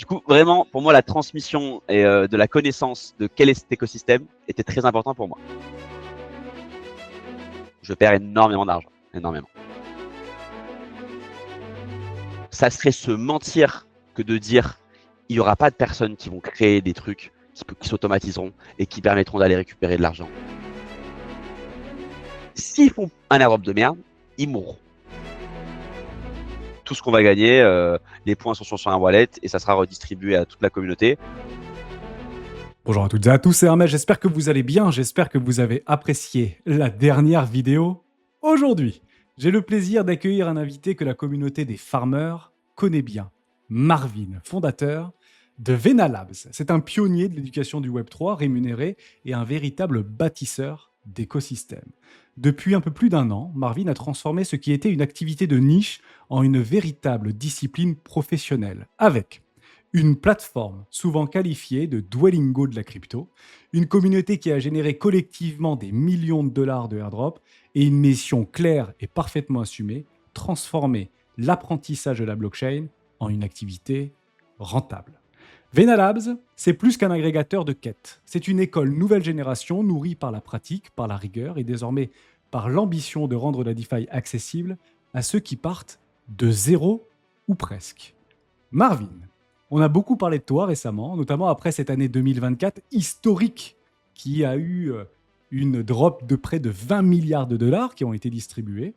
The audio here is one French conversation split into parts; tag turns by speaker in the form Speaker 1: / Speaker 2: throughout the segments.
Speaker 1: Du coup, vraiment, pour moi, la transmission et de la connaissance de quel est cet écosystème était très important pour moi. Je perds énormément d'argent, énormément. Ça serait se mentir que de dire il n'y aura pas de personnes qui vont créer des trucs qui s'automatiseront et qui permettront d'aller récupérer de l'argent. S'ils font un airdrop de merde, ils mourront. Tout ce qu'on va gagner, les points sont sur un wallet et ça sera redistribué à toute la communauté.
Speaker 2: Bonjour à toutes et à tous, c'est Hermès, j'espère que vous allez bien, j'espère que vous avez apprécié la dernière vidéo. Aujourd'hui, j'ai le plaisir d'accueillir un invité que la communauté des farmers connaît bien, Marvin, fondateur de Vena Labs. C'est un pionnier de l'éducation du Web3 rémunéré et un véritable bâtisseur d'écosystèmes. Depuis un peu plus d'un an, Marvin a transformé ce qui était une activité de niche en une véritable discipline professionnelle, avec une plateforme souvent qualifiée de Duolingo de la crypto, une communauté qui a généré collectivement des millions de dollars de airdrop et une mission claire et parfaitement assumée, transformer l'apprentissage de la blockchain en une activité rentable. Vena Labs, c'est plus qu'un agrégateur de quêtes. C'est une école nouvelle génération nourrie par la pratique, par la rigueur et désormais par l'ambition de rendre la DeFi accessible à ceux qui partent de zéro ou presque. Marvin, on a beaucoup parlé de toi récemment, notamment après cette année 2024 historique qui a eu une drop de près de 20 milliards de dollars qui ont été distribués.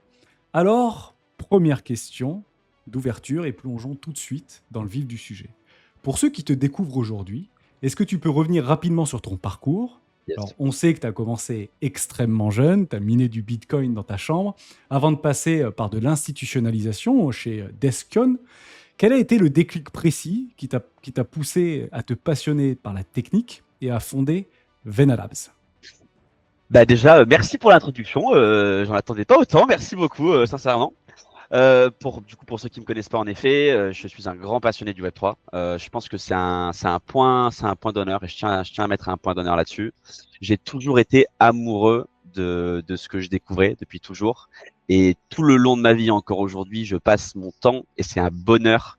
Speaker 2: Alors, première question d'ouverture et plongeons tout de suite dans le vif du sujet. Pour ceux qui te découvrent aujourd'hui, est-ce que tu peux revenir rapidement sur ton parcours ?
Speaker 1: Yes.
Speaker 2: Alors, on sait que tu as commencé extrêmement jeune, tu as miné du Bitcoin dans ta chambre, avant de passer par de l'institutionnalisation chez Descon. Quel a été le déclic précis qui t'a poussé à te passionner par la technique et à fonder Vena Labs ?
Speaker 1: Bah déjà, merci pour l'introduction. J'en attendais pas autant. Merci beaucoup, sincèrement. Pour ceux qui me connaissent pas, en effet, je suis un grand passionné du Web3. Je pense que c'est un point d'honneur et je tiens à mettre un point d'honneur là-dessus. J'ai toujours été amoureux de ce que je découvrais depuis toujours. Et tout le long de ma vie, encore aujourd'hui, je passe mon temps et c'est un bonheur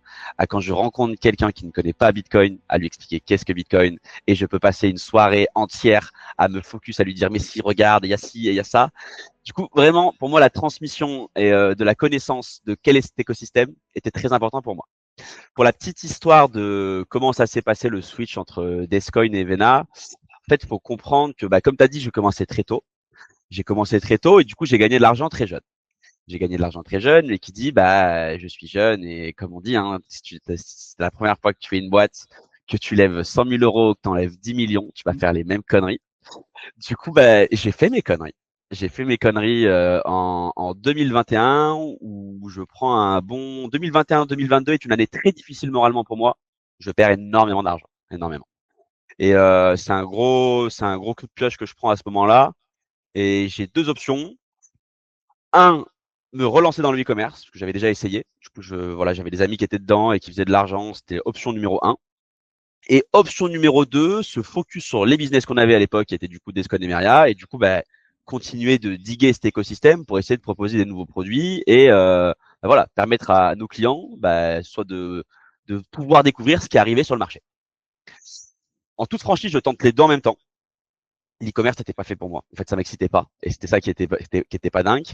Speaker 1: quand je rencontre quelqu'un qui ne connaît pas Bitcoin, à lui expliquer qu'est-ce que Bitcoin et je peux passer une soirée entière à me focus, à lui dire mais si, regarde, il y a ci et il y a ça. Du coup, vraiment, pour moi, la transmission et de la connaissance de quel est cet écosystème était très important pour moi. Pour la petite histoire de comment ça s'est passé le switch entre Descoin et Vena, en fait, il faut comprendre que, comme tu as dit, je commençais très tôt. J'ai commencé très tôt et du coup, j'ai gagné de l'argent très jeune. J'ai gagné de l'argent très jeune, mais qui dit, je suis jeune et comme on dit, hein, si c'est la première fois que tu fais une boîte, que tu lèves 100 000 euros, que tu enlèves 10 millions, tu vas faire les mêmes conneries. Du coup, j'ai fait mes conneries. J'ai fait mes conneries en 2021 où je prends un bon 2021-2022 est une année très difficile moralement pour moi. Je perds énormément d'argent, énormément. Et c'est un gros coup de pioche que je prends à ce moment-là. Et j'ai deux options. Un, me relancer dans le e-commerce, parce que j'avais déjà essayé. Du coup, j'avais des amis qui étaient dedans et qui faisaient de l'argent. C'était option numéro 1. Et option numéro 2, se focus sur les business qu'on avait à l'époque, qui étaient du coup Descon et Meria. Et du coup, continuer de diguer cet écosystème pour essayer de proposer des nouveaux produits et permettre à nos clients soit de pouvoir découvrir ce qui arrivait sur le marché. En toute franchise, je tente les deux en même temps. L'e-commerce n'était pas fait pour moi. En fait, ça m'excitait pas. Et c'était ça qui était pas dingue.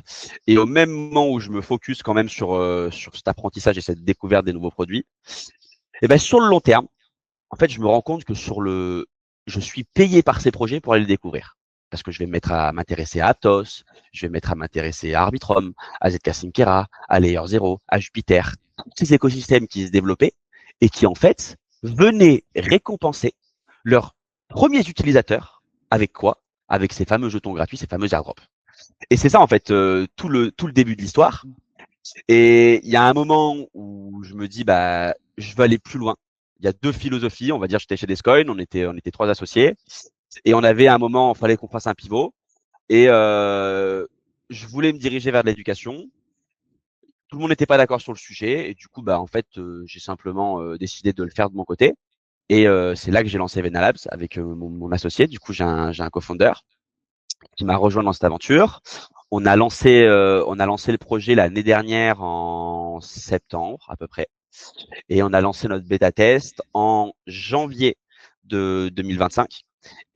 Speaker 1: Et au même moment où je me focus quand même sur cet apprentissage et cette découverte des nouveaux produits, et sur le long terme, en fait, je me rends compte que je suis payé par ces projets pour aller les découvrir. Parce que je vais me mettre à m'intéresser à Aptos, je vais me mettre à m'intéresser à Arbitrum, à ZK Syncera, à Layer 0, à Jupiter, tous ces écosystèmes qui se développaient et qui, en fait, venaient récompenser leurs premiers utilisateurs avec quoi? Avec ces fameux jetons gratuits, ces fameux airdrops. Et c'est ça, en fait, tout le début de l'histoire. Et il y a un moment où je me dis, je veux aller plus loin. Il y a deux philosophies, on va dire, j'étais chez Descoin, on était trois associés, et on avait un moment, il fallait qu'on fasse un pivot, et je voulais me diriger vers de l'éducation. Tout le monde n'était pas d'accord sur le sujet, et du coup, en fait, j'ai simplement décidé de le faire de mon côté. Et c'est là que j'ai lancé Vena Labs avec mon associé. Du coup, j'ai un co-founder qui m'a rejoint dans cette aventure. On a lancé le projet l'année dernière en septembre à peu près. Et on a lancé notre bêta test en janvier de 2025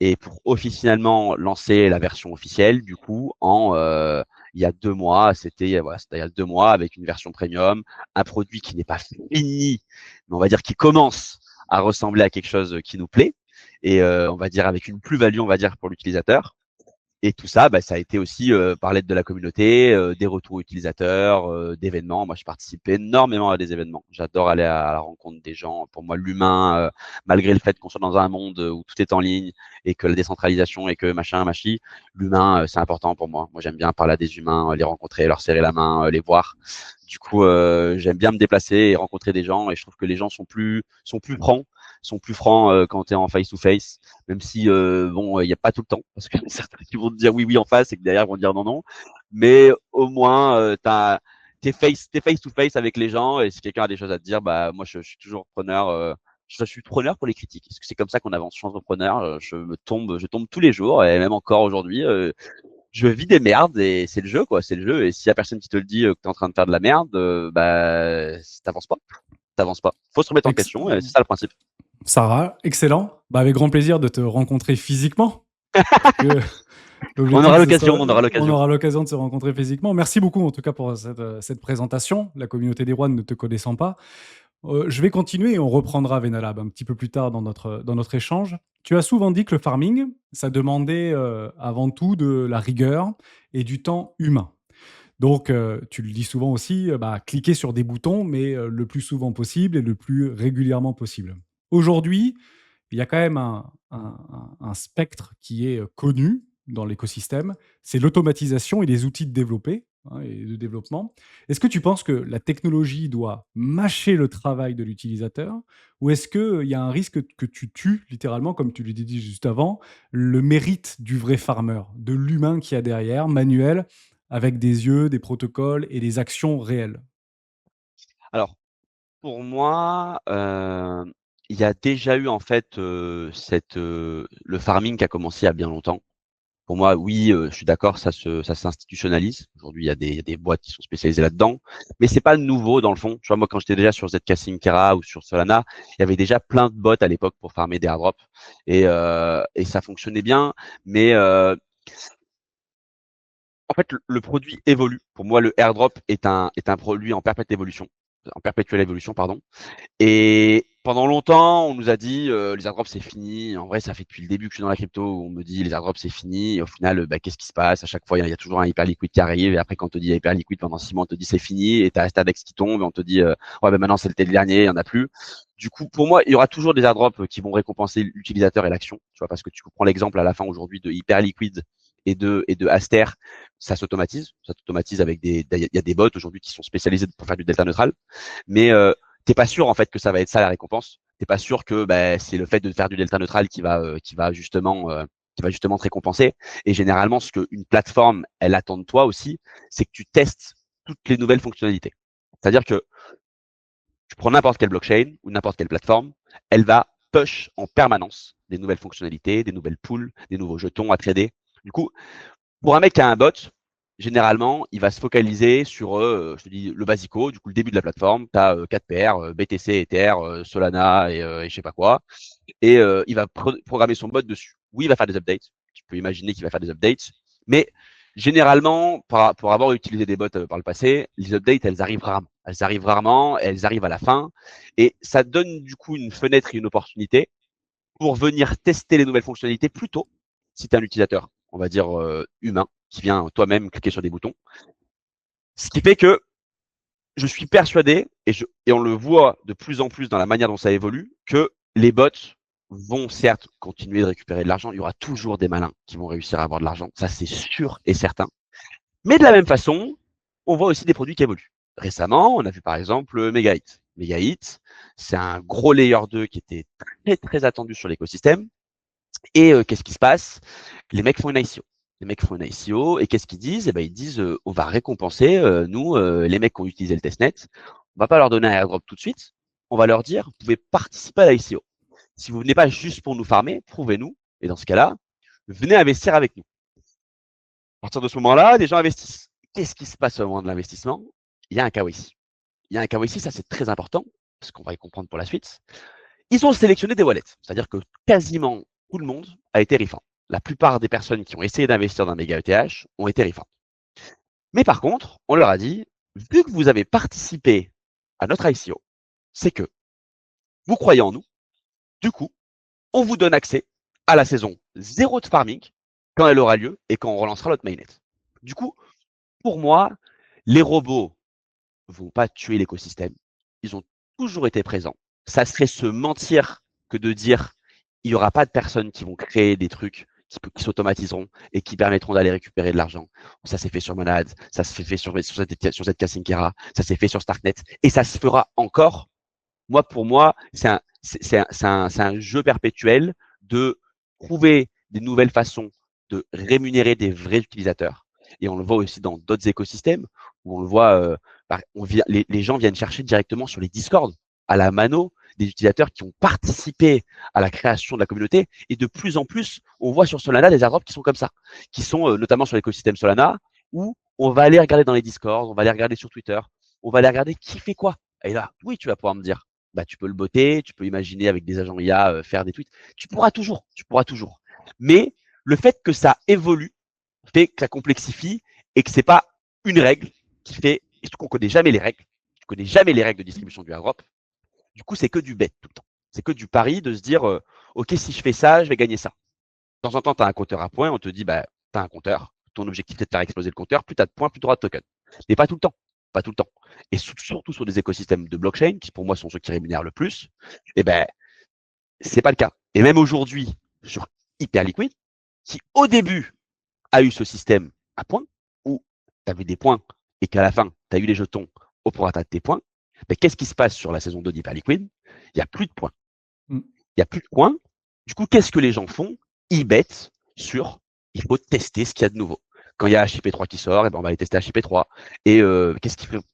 Speaker 1: et pour officiellement lancer la version officielle, du coup, il y a 2 mois, c'était il y a 2 mois avec une version premium, un produit qui n'est pas fini, mais on va dire qui commence à ressembler à quelque chose qui nous plaît et on va dire avec une plus-value, on va dire, pour l'utilisateur. Et tout ça, ça a été aussi par l'aide de la communauté, des retours utilisateurs, d'événements. Moi, je participe énormément à des événements. J'adore aller à la rencontre des gens. Pour moi, l'humain, malgré le fait qu'on soit dans un monde où tout est en ligne et que la décentralisation et que machin, machi, l'humain, c'est important pour moi. Moi, j'aime bien parler à des humains, les rencontrer, leur serrer la main, les voir. Du coup, j'aime bien me déplacer et rencontrer des gens. Et je trouve que les gens sont plus francs quand tu es en face-to-face. Même si, bon, il n'y a pas tout le temps, parce qu'il y en a certains qui vont te dire oui, oui en face et que derrière, ils vont te dire non, non. Mais au moins, t'es face to face avec les gens et si quelqu'un a des choses à te dire, moi, je suis toujours preneur. Je suis preneur pour les critiques. Parce que c'est comme ça qu'on avance. Je suis entrepreneur. Je tombe tous les jours et même encore aujourd'hui. Je vis des merdes et c'est le jeu, quoi. C'est le jeu. Et s'il y a personne qui te le dit que tu es en train de faire de la merde, t'avances pas. T'avances pas. Faut se remettre en
Speaker 2: Ex-
Speaker 1: question et c'est ça le principe.
Speaker 2: Sarah, excellent. Avec grand plaisir de te rencontrer physiquement, puisque
Speaker 1: On
Speaker 2: l'objectif,
Speaker 1: aura l'occasion, on aura
Speaker 2: on
Speaker 1: l'occasion.
Speaker 2: aura l'occasion de se rencontrer physiquement. Merci beaucoup en tout cas pour cette présentation, la communauté des rois ne te connaissant pas. Je vais continuer et on reprendra Venalab un petit peu plus tard dans notre échange. Tu as souvent dit que le farming, ça demandait avant tout de la rigueur et du temps humain. Donc, tu le dis souvent aussi, cliquer sur des boutons, mais le plus souvent possible et le plus régulièrement possible. Aujourd'hui, il y a quand même un spectre qui est connu dans l'écosystème, c'est l'automatisation et les outils de développer, hein, et de développement. Est-ce que tu penses que la technologie doit mâcher le travail de l'utilisateur ou est-ce qu'il y a un risque que tu tues littéralement, comme tu l'as dit juste avant, le mérite du vrai farmer, de l'humain qui a derrière, manuel, avec des yeux, des protocoles et des actions réelles?
Speaker 1: Alors, pour moi, il y a déjà eu en fait, le farming qui a commencé il y a bien longtemps. Pour moi, oui, je suis d'accord, ça s'institutionnalise. Aujourd'hui, il y a des boîtes qui sont spécialisées là-dedans, mais c'est pas nouveau dans le fond. Tu vois, moi, quand j'étais déjà sur ZK Syncera ou sur Solana, il y avait déjà plein de bots à l'époque pour farmer des airdrops et ça fonctionnait bien, mais en fait, le produit évolue. Pour moi, le airdrop est un produit en perpétuelle évolution, pardon. Et pendant longtemps, on nous a dit les airdrops c'est fini. En vrai, ça fait depuis le début que je suis dans la crypto où on me dit les airdrops c'est fini. Et au final, qu'est-ce qui se passe? À chaque fois, il y a toujours un hyper liquide qui arrive. Et après, quand on te dit hyper liquide pendant 6 mois, on te dit c'est fini. Et t'as Astadex qui tombe. Et on te dit ouais, maintenant c'est le dernier, il y en a plus. Du coup, pour moi, il y aura toujours des airdrops qui vont récompenser l'utilisateur et l'action. Tu vois, parce que tu prends l'exemple à la fin aujourd'hui de hyper liquide et de Aster, ça s'automatise. Ça s'automatise avec il y a des bots aujourd'hui qui sont spécialisés pour faire du delta neutral. Mais t'es pas sûr en fait que ça va être ça la récompense. T'es pas sûr que c'est le fait de faire du delta neutral qui va justement te récompenser. Et généralement, ce qu'une plateforme elle attend de toi aussi, c'est que tu testes toutes les nouvelles fonctionnalités. C'est-à-dire que tu prends n'importe quelle blockchain ou n'importe quelle plateforme, elle va push en permanence des nouvelles fonctionnalités, des nouvelles pools, des nouveaux jetons à trader. Du coup, pour un mec qui a un bot, généralement, il va se focaliser sur, je te dis, le basico, du coup, le début de la plateforme. Tu as 4 paires, BTC, Ether, Solana et je sais pas quoi. Et il va programmer son bot dessus. Oui, il va faire des updates. Tu peux imaginer qu'il va faire des updates. Mais généralement, pour avoir utilisé des bots par le passé, les updates, elles arrivent rarement. Elles arrivent rarement, elles arrivent à la fin. Et ça donne du coup une fenêtre et une opportunité pour venir tester les nouvelles fonctionnalités plus tôt, si tu es un utilisateur, on va dire humain, qui vient toi-même cliquer sur des boutons. Ce qui fait que je suis persuadé, et on le voit de plus en plus dans la manière dont ça évolue, que les bots vont certes continuer de récupérer de l'argent. Il y aura toujours des malins qui vont réussir à avoir de l'argent, ça c'est sûr et certain. Mais de la même façon, on voit aussi des produits qui évoluent. Récemment, on a vu par exemple Megaït. Megaït, c'est un gros layer 2 qui était très très attendu sur l'écosystème. Et qu'est-ce qui se passe? Les mecs font une ICO. Les mecs font une ICO et qu'est-ce qu'ils disent? Ils disent on va récompenser nous les mecs qui ont utilisé le testnet. On va pas leur donner un airdrop tout de suite. On va leur dire vous pouvez participer à l'ICO. Si vous venez pas juste pour nous farmer, prouvez-nous. Et dans ce cas-là, venez investir avec nous. À partir de ce moment-là, les gens investissent. Qu'est-ce qui se passe au moment de l'investissement? Il y a un KYC. Il y a un KYC, ça c'est très important parce qu'on va y comprendre pour la suite, ils ont sélectionné des wallets. C'est-à-dire que quasiment tout le monde a été refund. La plupart des personnes qui ont essayé d'investir dans méga ETH ont été refund. Mais par contre, on leur a dit, vu que vous avez participé à notre ICO, c'est que vous croyez en nous, du coup, on vous donne accès à la saison 0 de farming quand elle aura lieu et quand on relancera notre mainnet. Du coup, pour moi, les robots vont pas tuer l'écosystème. Ils ont toujours été présents. Ça serait se mentir que de dire il y aura pas de personnes qui vont créer des trucs qui s'automatiseront et qui permettront d'aller récupérer de l'argent. Ça s'est fait sur Monad, ça se fait sur ZK Syncera, ça s'est fait sur Starknet et ça se fera encore. Moi, pour moi, c'est un jeu perpétuel de trouver des nouvelles façons de rémunérer des vrais utilisateurs. Et on le voit aussi dans d'autres écosystèmes où on le voit, les gens viennent chercher directement sur les Discord à la mano des utilisateurs qui ont participé à la création de la communauté. Et de plus en plus, on voit sur Solana des airdrops qui sont comme ça, qui sont notamment sur l'écosystème Solana, où on va aller regarder dans les Discords, on va aller regarder sur Twitter, on va aller regarder qui fait quoi. Et là, oui, tu vas pouvoir me dire, bah, tu peux le botter, tu peux imaginer avec des agents IA faire des tweets. Tu pourras toujours, tu pourras toujours. Mais le fait que ça évolue fait que ça complexifie et que c'est pas une règle qui fait, et qu'on connaît jamais les règles. Tu connais jamais les règles de distribution du airdrop. Du coup, c'est que du bet tout le temps. C'est que du pari de se dire, OK, si je fais ça, je vais gagner ça. De temps en temps, tu as un compteur à points, on te dit, bah, tu as un compteur. Ton objectif, c'est de faire exploser le compteur. Plus tu as de points, plus tu auras de tokens. Mais pas tout le temps. Pas tout le temps. Et surtout sur des écosystèmes de blockchain, qui pour moi sont ceux qui rémunèrent le plus, eh ben, c'est pas le cas. Et même aujourd'hui, sur Hyperliquid, qui au début a eu ce système à points, où tu avais des points et qu'à la fin, tu as eu les jetons au prorata de tes points, mais qu'est-ce qui se passe sur la saison 2 d'Hyperliquid? Il n'y a plus de points. Il n'y a plus de points. Du coup, qu'est-ce que les gens font? Ils bettent sur il faut tester ce qu'il y a de nouveau. Quand il y a HIP3 qui sort, eh ben on va aller tester HIP3. Et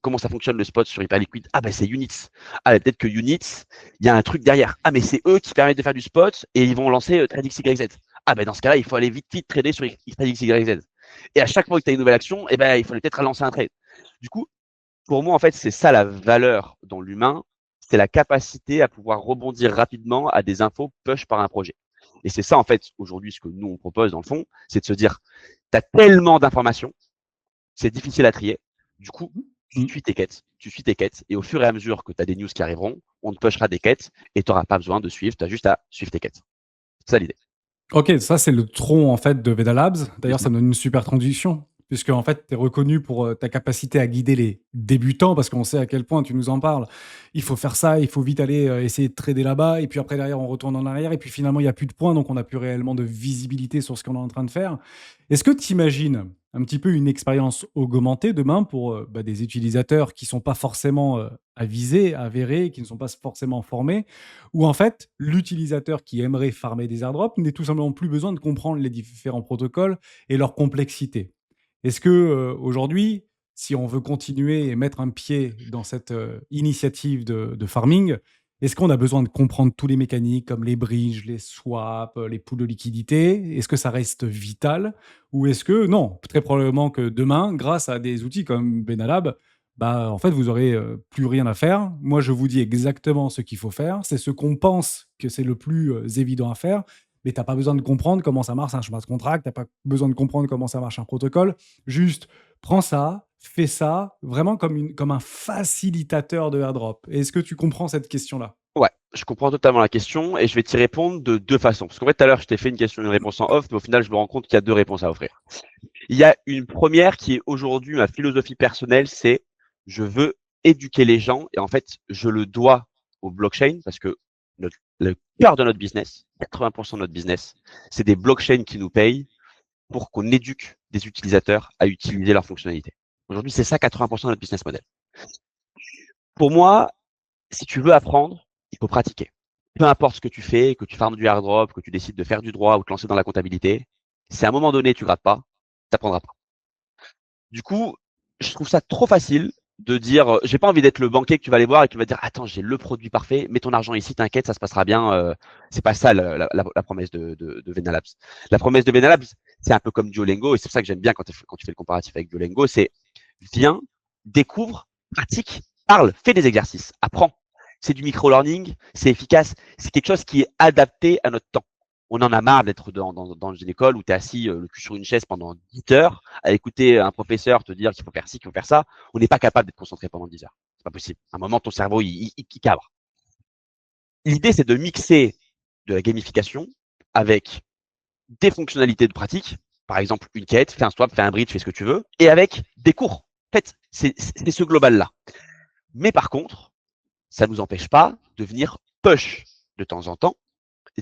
Speaker 1: comment ça fonctionne le spot sur Hyperliquid? Ah ben c'est Units. Ah ben, peut-être que Units, il y a un truc derrière. Ah mais c'est eux qui permettent de faire du spot et ils vont lancer TradeXYZ. Ah ben dans ce cas-là, il faut aller vite trader sur TradeXYZ. Et à chaque fois que tu as une nouvelle action, eh ben il faut peut-être lancer un trade. Du coup, pour moi, en fait, c'est ça la valeur dans l'humain, c'est la capacité à pouvoir rebondir rapidement à des infos push par un projet. Et c'est ça, en fait, aujourd'hui, ce que nous, on propose, dans le fond, c'est de se dire, tu as tellement d'informations, c'est difficile à trier. Du coup, tu suis tes quêtes, et au fur et à mesure que tu as des news qui arriveront, on te pushera des quêtes, et tu n'auras pas besoin de suivre, tu as juste à suivre tes quêtes. C'est ça l'idée.
Speaker 2: Ok, ça c'est le tronc en fait de Veda Labs. D'ailleurs, ça me donne une super transition, puisque en fait, tu es reconnu pour ta capacité à guider les débutants, parce qu'on sait à quel point tu nous en parles. Il faut faire ça, il faut vite aller essayer de trader là-bas, et puis après derrière, on retourne en arrière, et puis finalement, il n'y a plus de points, donc on n'a plus réellement de visibilité sur ce qu'on est en train de faire. Est-ce que tu imagines un petit peu une expérience augmentée demain pour des utilisateurs qui ne sont pas forcément avisés, avérés, qui ne sont pas forcément formés, où en fait, l'utilisateur qui aimerait farmer des airdrops n'ait tout simplement plus besoin de comprendre les différents protocoles et leur complexité. Est-ce que aujourd'hui, si on veut continuer et mettre un pied dans cette initiative de farming, est-ce qu'on a besoin de comprendre tous les mécaniques comme les bridges, les swaps, les pools de liquidité? Est-ce que ça reste vital? Ou est-ce que non, très probablement que demain, grâce à des outils comme Benalab, bah, en fait, vous aurez plus rien à faire. Moi, je vous dis exactement ce qu'il faut faire. C'est ce qu'on pense que c'est le plus évident à faire. Mais tu n'as pas besoin de comprendre comment ça marche un smart contract. Tu n'as pas besoin de comprendre comment ça marche un protocole. Juste, prends ça, fais ça, vraiment comme un facilitateur de airdrop. Est-ce que tu comprends cette question-là?
Speaker 1: Ouais, je comprends totalement la question et je vais t'y répondre de deux façons. Parce qu'en fait, tout à l'heure, je t'ai fait une question, une réponse en off, mais au final, je me rends compte qu'il y a deux réponses à offrir. Il y a une première qui est aujourd'hui ma philosophie personnelle, c'est je veux éduquer les gens et en fait, je le dois au blockchain parce que le cœur de notre business, 80% de notre business, c'est des blockchains qui nous payent pour qu'on éduque des utilisateurs à utiliser leurs fonctionnalités. Aujourd'hui, c'est ça 80% de notre business model. Pour moi, si tu veux apprendre, il faut pratiquer. Peu importe ce que tu fais, que tu farmes du airdrop, que tu décides de faire du droit ou te lancer dans la comptabilité, si à un moment donné tu grattes pas, tu n'apprendras pas. Du coup, je trouve ça trop facile de dire, j'ai pas envie d'être le banquier que tu vas aller voir et qui va dire, attends, j'ai le produit parfait, mets ton argent ici, t'inquiète, ça se passera bien. C'est pas ça la promesse de Venalabs. La promesse de Venalabs, c'est un peu comme Duolingo et c'est pour ça que j'aime bien quand tu fais le comparatif avec Duolingo, c'est viens, découvre, pratique, parle, fais des exercices, apprends. c'est du micro-learning, c'est efficace, c'est quelque chose qui est adapté à notre temps. On en a marre d'être dans une école où tu es assis le cul sur une chaise pendant 10 heures à écouter un professeur te dire qu'il faut faire ci, qu'il faut faire ça. On n'est pas capable d'être concentré pendant 10 heures. C'est pas possible. À un moment, ton cerveau, il cabre. L'idée, c'est de mixer de la gamification avec des fonctionnalités de pratique, par exemple une quête, fais un swap, fais un bridge, fais ce que tu veux, et avec des cours. En fait, c'est ce global-là. Mais par contre, ça ne nous empêche pas de venir push de temps en temps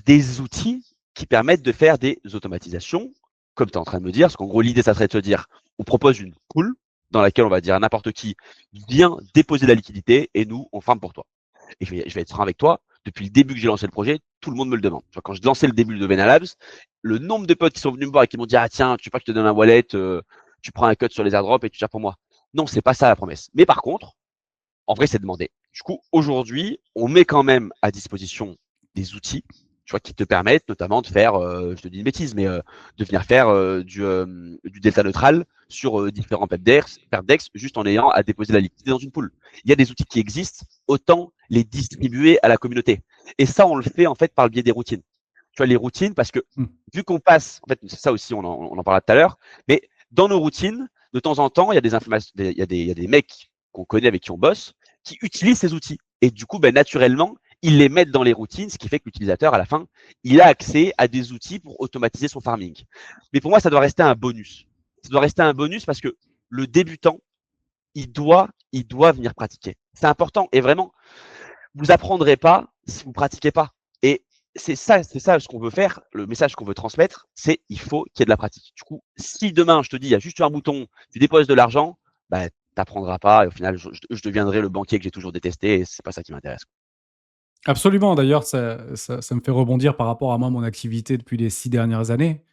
Speaker 1: des outils qui permettent de faire des automatisations, comme tu es en train de me dire, parce qu'en gros, l'idée, ça serait de te dire, on propose une pool dans laquelle on va dire à n'importe qui, viens déposer la liquidité et nous, on farm pour toi. Et je vais être franc avec toi, depuis le début que j'ai lancé le projet, tout le monde me le demande. Tu vois, quand je lançais le début de Vena Labs, le nombre de potes qui sont venus me voir et qui m'ont dit, ah tiens, tu veux pas que je te donne un wallet, tu prends un cut sur les airdrops et tu gères pour moi. Non, c'est pas ça la promesse. Mais par contre, en vrai, c'est demandé. Du coup, aujourd'hui, on met quand même à disposition des outils, tu vois, qui te permettent notamment de faire, je te dis une bêtise, mais de venir faire du delta neutral sur différents perpdex, juste en ayant à déposer la liquidité dans une pool. Il y a des outils qui existent, autant les distribuer à la communauté. Et ça, on le fait en fait par le biais des routines. Tu vois, les routines, parce que vu qu'on passe, en fait, c'est ça aussi, on en parlera tout à l'heure, mais dans nos routines, de temps en temps, il y a des informations, il y a des mecs qu'on connaît, avec qui on bosse, qui utilisent ces outils. Et du coup, ben, naturellement, ils les mettent dans les routines, ce qui fait que l'utilisateur, à la fin, il a accès à des outils pour automatiser son farming. Mais pour moi, ça doit rester un bonus. Ça doit rester un bonus parce que le débutant, il doit venir pratiquer. C'est important. Et vraiment, vous apprendrez pas si vous pratiquez pas. Et c'est ça ce qu'on veut faire, le message qu'on veut transmettre, c'est il faut qu'il y ait de la pratique. Du coup, si demain je te dis il y a juste un bouton, tu déposes de l'argent, bah t'apprendras pas et au final je deviendrai le banquier que j'ai toujours détesté et c'est pas ça qui m'intéresse.
Speaker 2: Absolument, d'ailleurs, ça me fait rebondir par rapport à moi, mon activité depuis les 6 dernières années.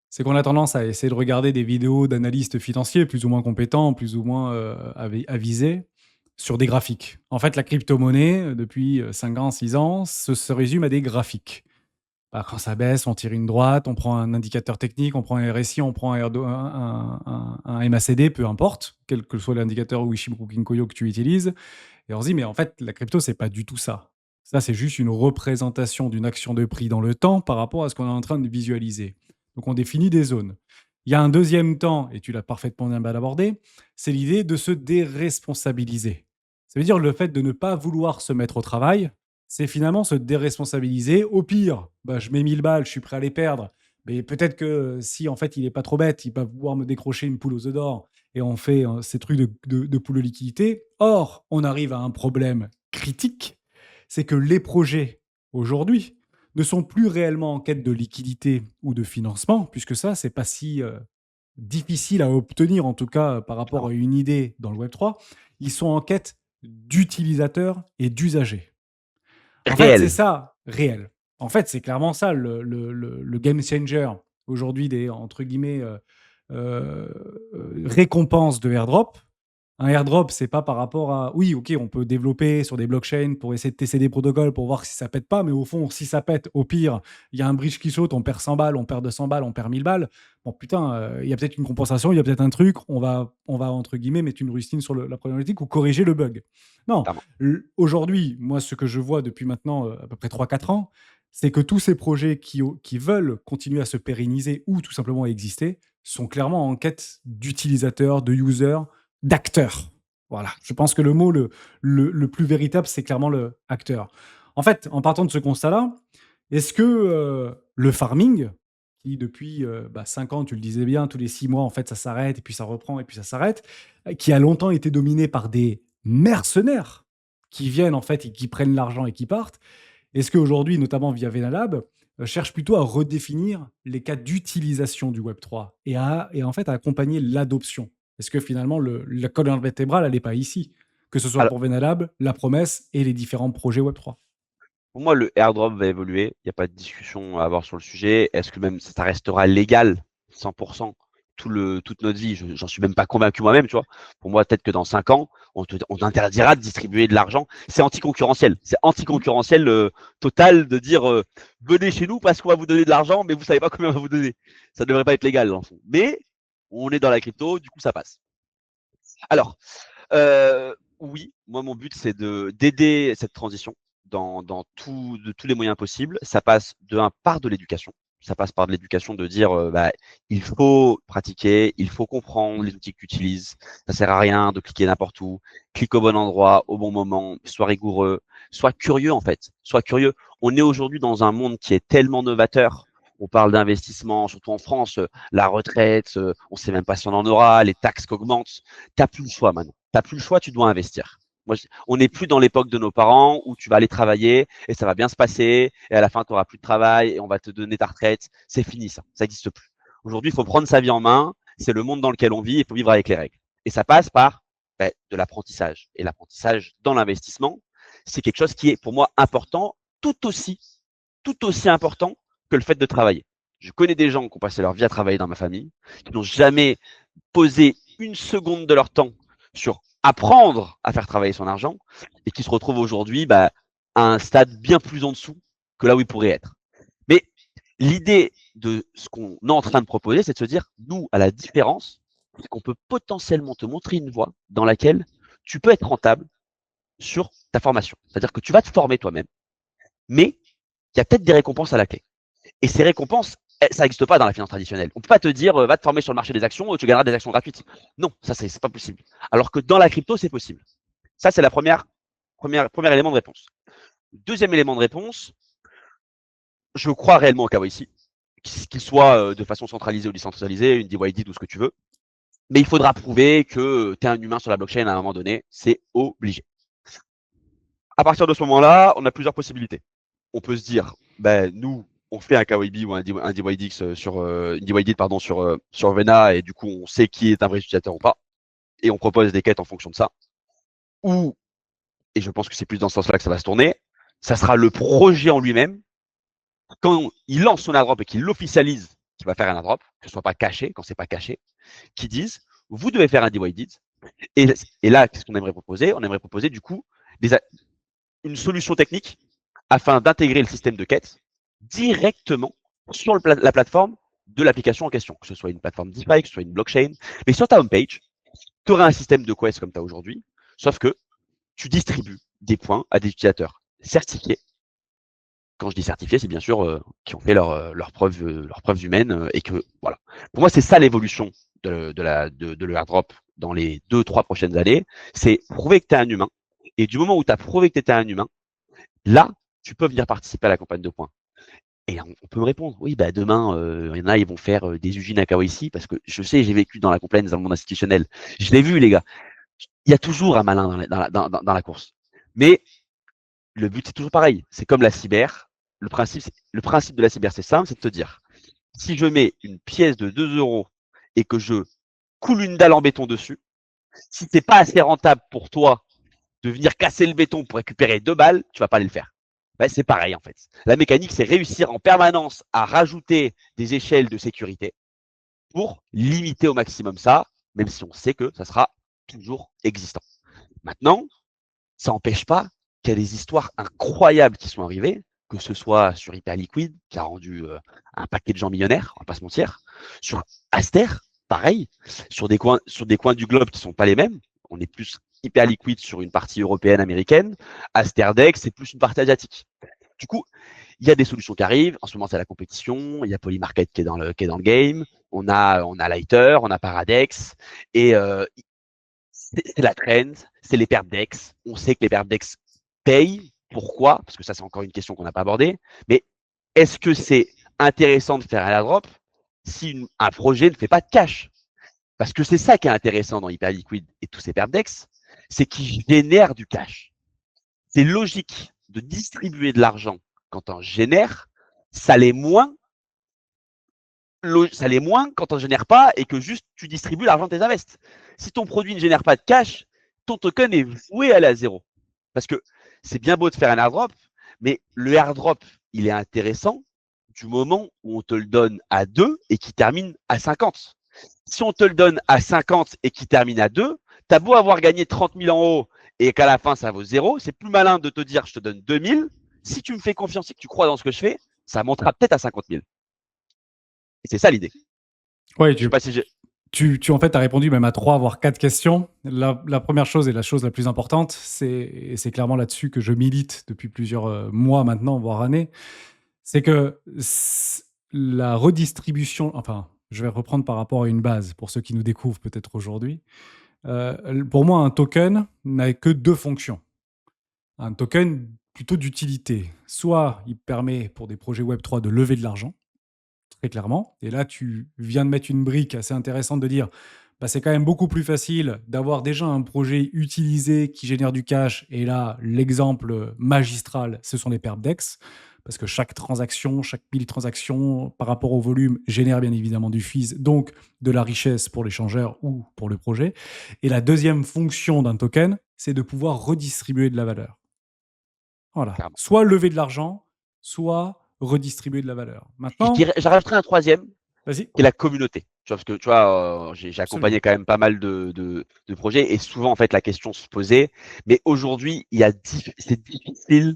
Speaker 2: C'est qu'on a tendance à essayer de regarder des vidéos d'analystes financiers plus ou moins compétents, plus ou moins, avisés, sur des graphiques. En fait, la crypto-monnaie, depuis, 5 ans, 6 ans, se résume à des graphiques. Bah, quand ça baisse, on tire une droite, on prend un indicateur technique, on prend un RSI, on prend un MACD, peu importe, quel que soit l'indicateur ou Ishimoku Kinkoyo que tu utilises, et on se dit: «Mais en fait, la crypto, c'est pas du tout ça. Ça, c'est juste une représentation d'une action de prix dans le temps par rapport à ce qu'on est en train de visualiser». Donc on définit des zones. Il y a un deuxième temps, et tu l'as parfaitement bien abordé, c'est l'idée de se déresponsabiliser. Ça veut dire le fait de ne pas vouloir se mettre au travail, c'est finalement se déresponsabiliser. Au pire, bah, je mets 1000 balles, je suis prêt à les perdre, mais peut-être que si en fait il est pas trop bête, il va pouvoir me décrocher une poule aux œufs d'or et on fait ces trucs de poule de liquidité. Or, on arrive à un problème critique, c'est que les projets aujourd'hui ne sont plus réellement en quête de liquidité ou de financement, puisque ça, c'est pas si difficile à obtenir, en tout cas par rapport à
Speaker 1: Clairement.
Speaker 2: une idée dans le Web3. Ils sont en quête d'utilisateurs et d'usagers. En fait, c'est
Speaker 1: Réel.
Speaker 2: ça, réel. En fait, c'est clairement ça le game changer aujourd'hui des, entre guillemets, récompenses de airdrop. Un airdrop, c'est pas par rapport à oui, OK, on peut développer sur des blockchains pour essayer de tester des protocoles pour voir si ça pète pas, mais au fond, si ça pète, au pire, il y a un bridge qui saute, on perd 100 balles, on perd 200 balles, on perd 1000 balles. Bon putain, il y a peut-être une compensation, il y a peut-être un truc, on va entre guillemets «mettre une rustine sur la problématique» ou corriger le bug. Non,
Speaker 1: Clairement.
Speaker 2: aujourd'hui, moi, ce que je vois depuis maintenant, à peu près 3 4 ans, c'est que tous ces projets qui veulent continuer à se pérenniser ou tout simplement exister, sont clairement en quête d'utilisateurs, de users, d'acteurs. Voilà, je pense que le mot le plus véritable, c'est clairement le acteur. En fait, en partant de ce constat-là, est-ce que, le farming, qui depuis, 5 ans, tu le disais bien, tous les 6 mois, en fait, ça s'arrête et puis ça reprend et puis ça s'arrête, qui a longtemps été dominé par des mercenaires qui viennent, en fait, et qui prennent l'argent et qui partent. Est-ce qu'aujourd'hui, notamment via Venalab, cherche plutôt à redéfinir les cas d'utilisation du Web3 et en fait à accompagner l'adoption? Est-ce que finalement la colonne vertébrale, elle n'est pas ici? Que ce soit
Speaker 1: Alors,
Speaker 2: pour Venalab, la promesse et les différents projets Web3.
Speaker 1: pour moi, le airdrop va évoluer. Il n'y a pas de discussion à avoir sur le sujet. Est-ce que même ça restera légal 100% toute notre vie? J'en suis même pas convaincu moi-même, tu vois. Pour moi, peut-être que dans 5 ans, on interdira de distribuer de l'argent. C'est anticoncurrentiel. C'est
Speaker 2: Mmh.
Speaker 1: anticoncurrentiel total de dire venez chez nous parce qu'on va vous donner de l'argent, mais vous savez pas combien on va vous donner. Ça devrait pas être légal, dans le fond. Mais on est dans la crypto, du coup, ça passe. Alors, oui, moi, mon but, c'est d'aider cette transition. de tous les moyens possibles. Ça passe par de l'éducation. Ça passe par de l'éducation de dire il faut pratiquer, il faut comprendre les outils que tu utilises. Ça sert à rien de cliquer n'importe où. Clique au bon endroit, au bon moment, sois rigoureux, sois curieux en fait. Sois curieux. On est aujourd'hui dans un monde qui est tellement novateur. On parle d'investissement, surtout en France, la retraite, on ne sait même pas si on en aura, les taxes qui augmentent. Tu n'as plus le choix maintenant. Tu n'as plus le choix, tu dois investir. On n'est plus dans l'époque de nos parents où tu vas aller travailler et ça va bien se passer et à la fin, tu n'auras plus de travail et on va te donner ta retraite. C'est fini, ça n'existe plus. Aujourd'hui, il faut prendre sa vie en main. C'est le monde dans lequel on vit, il faut vivre avec les règles. Et ça passe par de l'apprentissage. Et l'apprentissage dans l'investissement, c'est quelque chose qui est pour moi important, tout aussi important que le fait de travailler. Je connais des gens qui ont passé leur vie à travailler dans ma famille, qui n'ont jamais posé une seconde de leur temps sur apprendre à faire travailler son argent et qui se retrouvent aujourd'hui à un stade bien plus en dessous que là où ils pourraient être. Mais l'idée de ce qu'on est en train de proposer, c'est de se dire, nous, à la différence, c'est qu'on peut potentiellement te montrer une voie dans laquelle tu peux être rentable sur ta formation. C'est-à-dire que tu vas te former toi-même, mais il y a peut-être des récompenses à la clé. Et ces récompenses, ça n'existe pas dans la finance traditionnelle. On ne peut pas te dire, va te former sur le marché des actions, tu gagneras des actions gratuites. Non, ça, c'est pas possible. Alors que dans la crypto, c'est possible. Ça, c'est la premier élément de réponse. Deuxième élément de réponse, je crois réellement au KYC, qu'il soit de façon centralisée ou décentralisée, une DYDID ou ce que tu veux. Mais il faudra prouver que tu es un humain sur la blockchain à un moment donné. C'est obligé. À partir de ce moment-là, on a plusieurs possibilités. On peut se dire, nous, on fait un KYB ou un DYDX sur une DYDID sur Vena et du coup on sait qui est un vrai utilisateur ou pas et on propose des quêtes en fonction de ça. Ou, et je pense que c'est plus dans ce sens-là que ça va se tourner, ça sera le projet en lui-même quand il lance son airdrop et qu'il l'officialise qu'il va faire un airdrop, que ce soit pas caché, quand c'est pas caché, qui disent vous devez faire un DYDID et là qu'est-ce qu'on aimerait proposer? On aimerait proposer du coup une solution technique afin d'intégrer le système de quête directement sur la plateforme de l'application en question, que ce soit une plateforme DeFi, que ce soit une blockchain. Mais sur ta homepage, tu auras un système de quest comme tu as aujourd'hui, sauf que tu distribues des points à des utilisateurs certifiés. Quand je dis certifiés, c'est bien sûr qui ont fait leurs preuves humaines et que voilà. Pour moi, c'est ça l'évolution de l'airdrop dans les 2-3 prochaines années. C'est prouver que tu es un humain. Et du moment où tu as prouvé que tu étais un humain, là, tu peux venir participer à la campagne de points. Et on peut me répondre, oui, demain, il y en a, ils vont faire des usines à KYC parce que je sais, j'ai vécu dans la compliance, dans le monde institutionnel. Je l'ai vu, les gars. Il y a toujours un malin dans la course. Mais le but, c'est toujours pareil. C'est comme la cyber. Le principe de la cyber, c'est simple, c'est de te dire, si je mets une pièce de 2 € et que je coule une dalle en béton dessus, si c'est pas assez rentable pour toi de venir casser le béton pour récupérer 2 balles, tu vas pas aller le faire. C'est pareil en fait. La mécanique, c'est réussir en permanence à rajouter des échelles de sécurité pour limiter au maximum ça, même si on sait que ça sera toujours existant. Maintenant, ça n'empêche pas qu'il y a des histoires incroyables qui sont arrivées, que ce soit sur Hyperliquid, qui a rendu un paquet de gens millionnaires, on va pas se mentir, sur Aster, pareil, sur des coins du globe qui sont pas les mêmes. On est plus Hyperliquid sur une partie européenne, américaine. Asterdex, c'est plus une partie asiatique. Du coup, il y a des solutions qui arrivent. En ce moment, c'est la compétition. Il y a Polymarket qui est dans le game. On a Lighter, on a Paradex. Et c'est la trend, c'est les perpdex. On sait que les perpdex payent. Pourquoi? Parce que ça, c'est encore une question qu'on n'a pas abordée. Mais est-ce que c'est intéressant de faire un airdrop si un projet ne fait pas de cash? Parce que c'est ça qui est intéressant dans Hyperliquid et tous ces perpdex, c'est qu'ils génèrent du cash. C'est logique de distribuer de l'argent quand on génère, ça l'est moins quand on ne génère pas et que juste tu distribues l'argent de tes invests. Si ton produit ne génère pas de cash, ton token est voué à la zéro. Parce que c'est bien beau de faire un airdrop, mais le airdrop, il est intéressant du moment où on te le donne à 2 et qui termine à 50. Si on te le donne à 50 et qui termine à 2, tu as beau avoir gagné 30 000 en haut et qu'à la fin, ça vaut 0, c'est plus malin de te dire je te donne 2 000. Si tu me fais confiance et que tu crois dans ce que je fais, ça montera peut-être à 50 000. Et c'est ça l'idée.
Speaker 2: Ouais,
Speaker 1: je sais pas si j'ai.
Speaker 2: En fait, as répondu même à 3 voire 4 questions. La première chose et la chose la plus importante, c'est clairement là-dessus que je milite depuis plusieurs, mois maintenant, voire années, c'est que la redistribution enfin, je vais reprendre par rapport à une base pour ceux qui nous découvrent peut-être aujourd'hui. Pour moi, un token n'a que 2 fonctions. Un token plutôt d'utilité. Soit il permet pour des projets Web3 de lever de l'argent, très clairement. Et là, tu viens de mettre une brique assez intéressante de dire, bah, c'est quand même beaucoup plus facile d'avoir déjà un projet utilisé qui génère du cash. Et là, l'exemple magistral, ce sont les perp DEX. Parce que chaque transaction, chaque 1000 transactions par rapport au volume génère bien évidemment du fees, donc de la richesse pour l'échangeur ou pour le projet. Et la deuxième fonction d'un token, c'est de pouvoir redistribuer de la valeur. Voilà.
Speaker 1: clairement.
Speaker 2: Soit lever de l'argent, soit redistribuer de la valeur.
Speaker 1: Et
Speaker 2: Maintenant,
Speaker 1: j'en rajouterai un troisième,
Speaker 2: vas-y,
Speaker 1: qui est la communauté. Tu vois, parce que tu vois, j'ai
Speaker 2: absolument.
Speaker 1: accompagné quand même pas mal de projets et souvent en fait la question se posait. Mais aujourd'hui, c'est difficile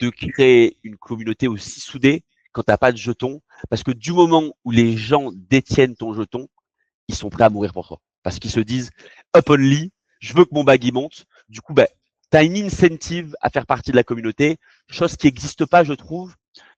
Speaker 1: de créer une communauté aussi soudée quand t'as pas de jetons, parce que du moment où les gens détiennent ton jeton, ils sont prêts à mourir pour toi, parce qu'ils se disent up only, je veux que mon bag monte. Du coup, ben, tu as une incentive à faire partie de la communauté, chose qui n'existe pas, je trouve,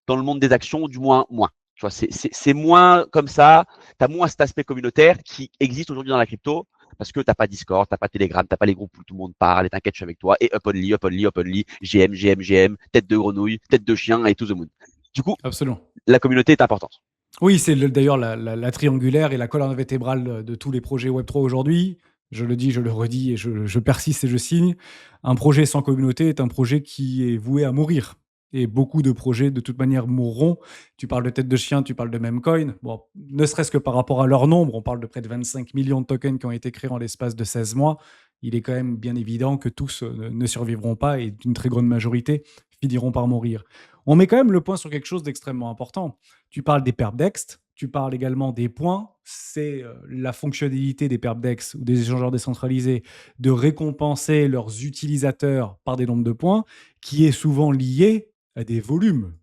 Speaker 1: dans le monde des actions, du moins moins. Tu vois, c'est moins comme ça, tu as moins cet aspect communautaire qui existe aujourd'hui dans la crypto, parce que tu n'as pas Discord, tu n'as pas Telegram, tu n'as pas les groupes où tout le monde parle, et t'inquiète, je suis avec toi, et up only, up only, up only, GM, tête de grenouille, tête de chien, et to the moon. Du coup,
Speaker 2: Absolument.
Speaker 1: la communauté est importante.
Speaker 2: Oui, c'est d'ailleurs la triangulaire et la colonne vertébrale de tous les projets Web3 aujourd'hui. Je le dis, je le redis et je persiste et je signe. Un projet sans communauté est un projet qui est voué à mourir. Et beaucoup de projets, de toute manière, mourront. Tu parles de tête de chien, tu parles de Memcoin. Bon, ne serait-ce que par rapport à leur nombre, on parle de près de 25 millions de tokens qui ont été créés en l'espace de 16 mois. Il est quand même bien évident que tous ne survivront pas et une très grande majorité finiront par mourir. On met quand même le point sur quelque chose d'extrêmement important. Tu parles des perpdex, tu parles également des points. C'est la fonctionnalité des perpdex ou des échangeurs décentralisés de récompenser leurs utilisateurs par des nombres de points qui est souvent lié à des volumes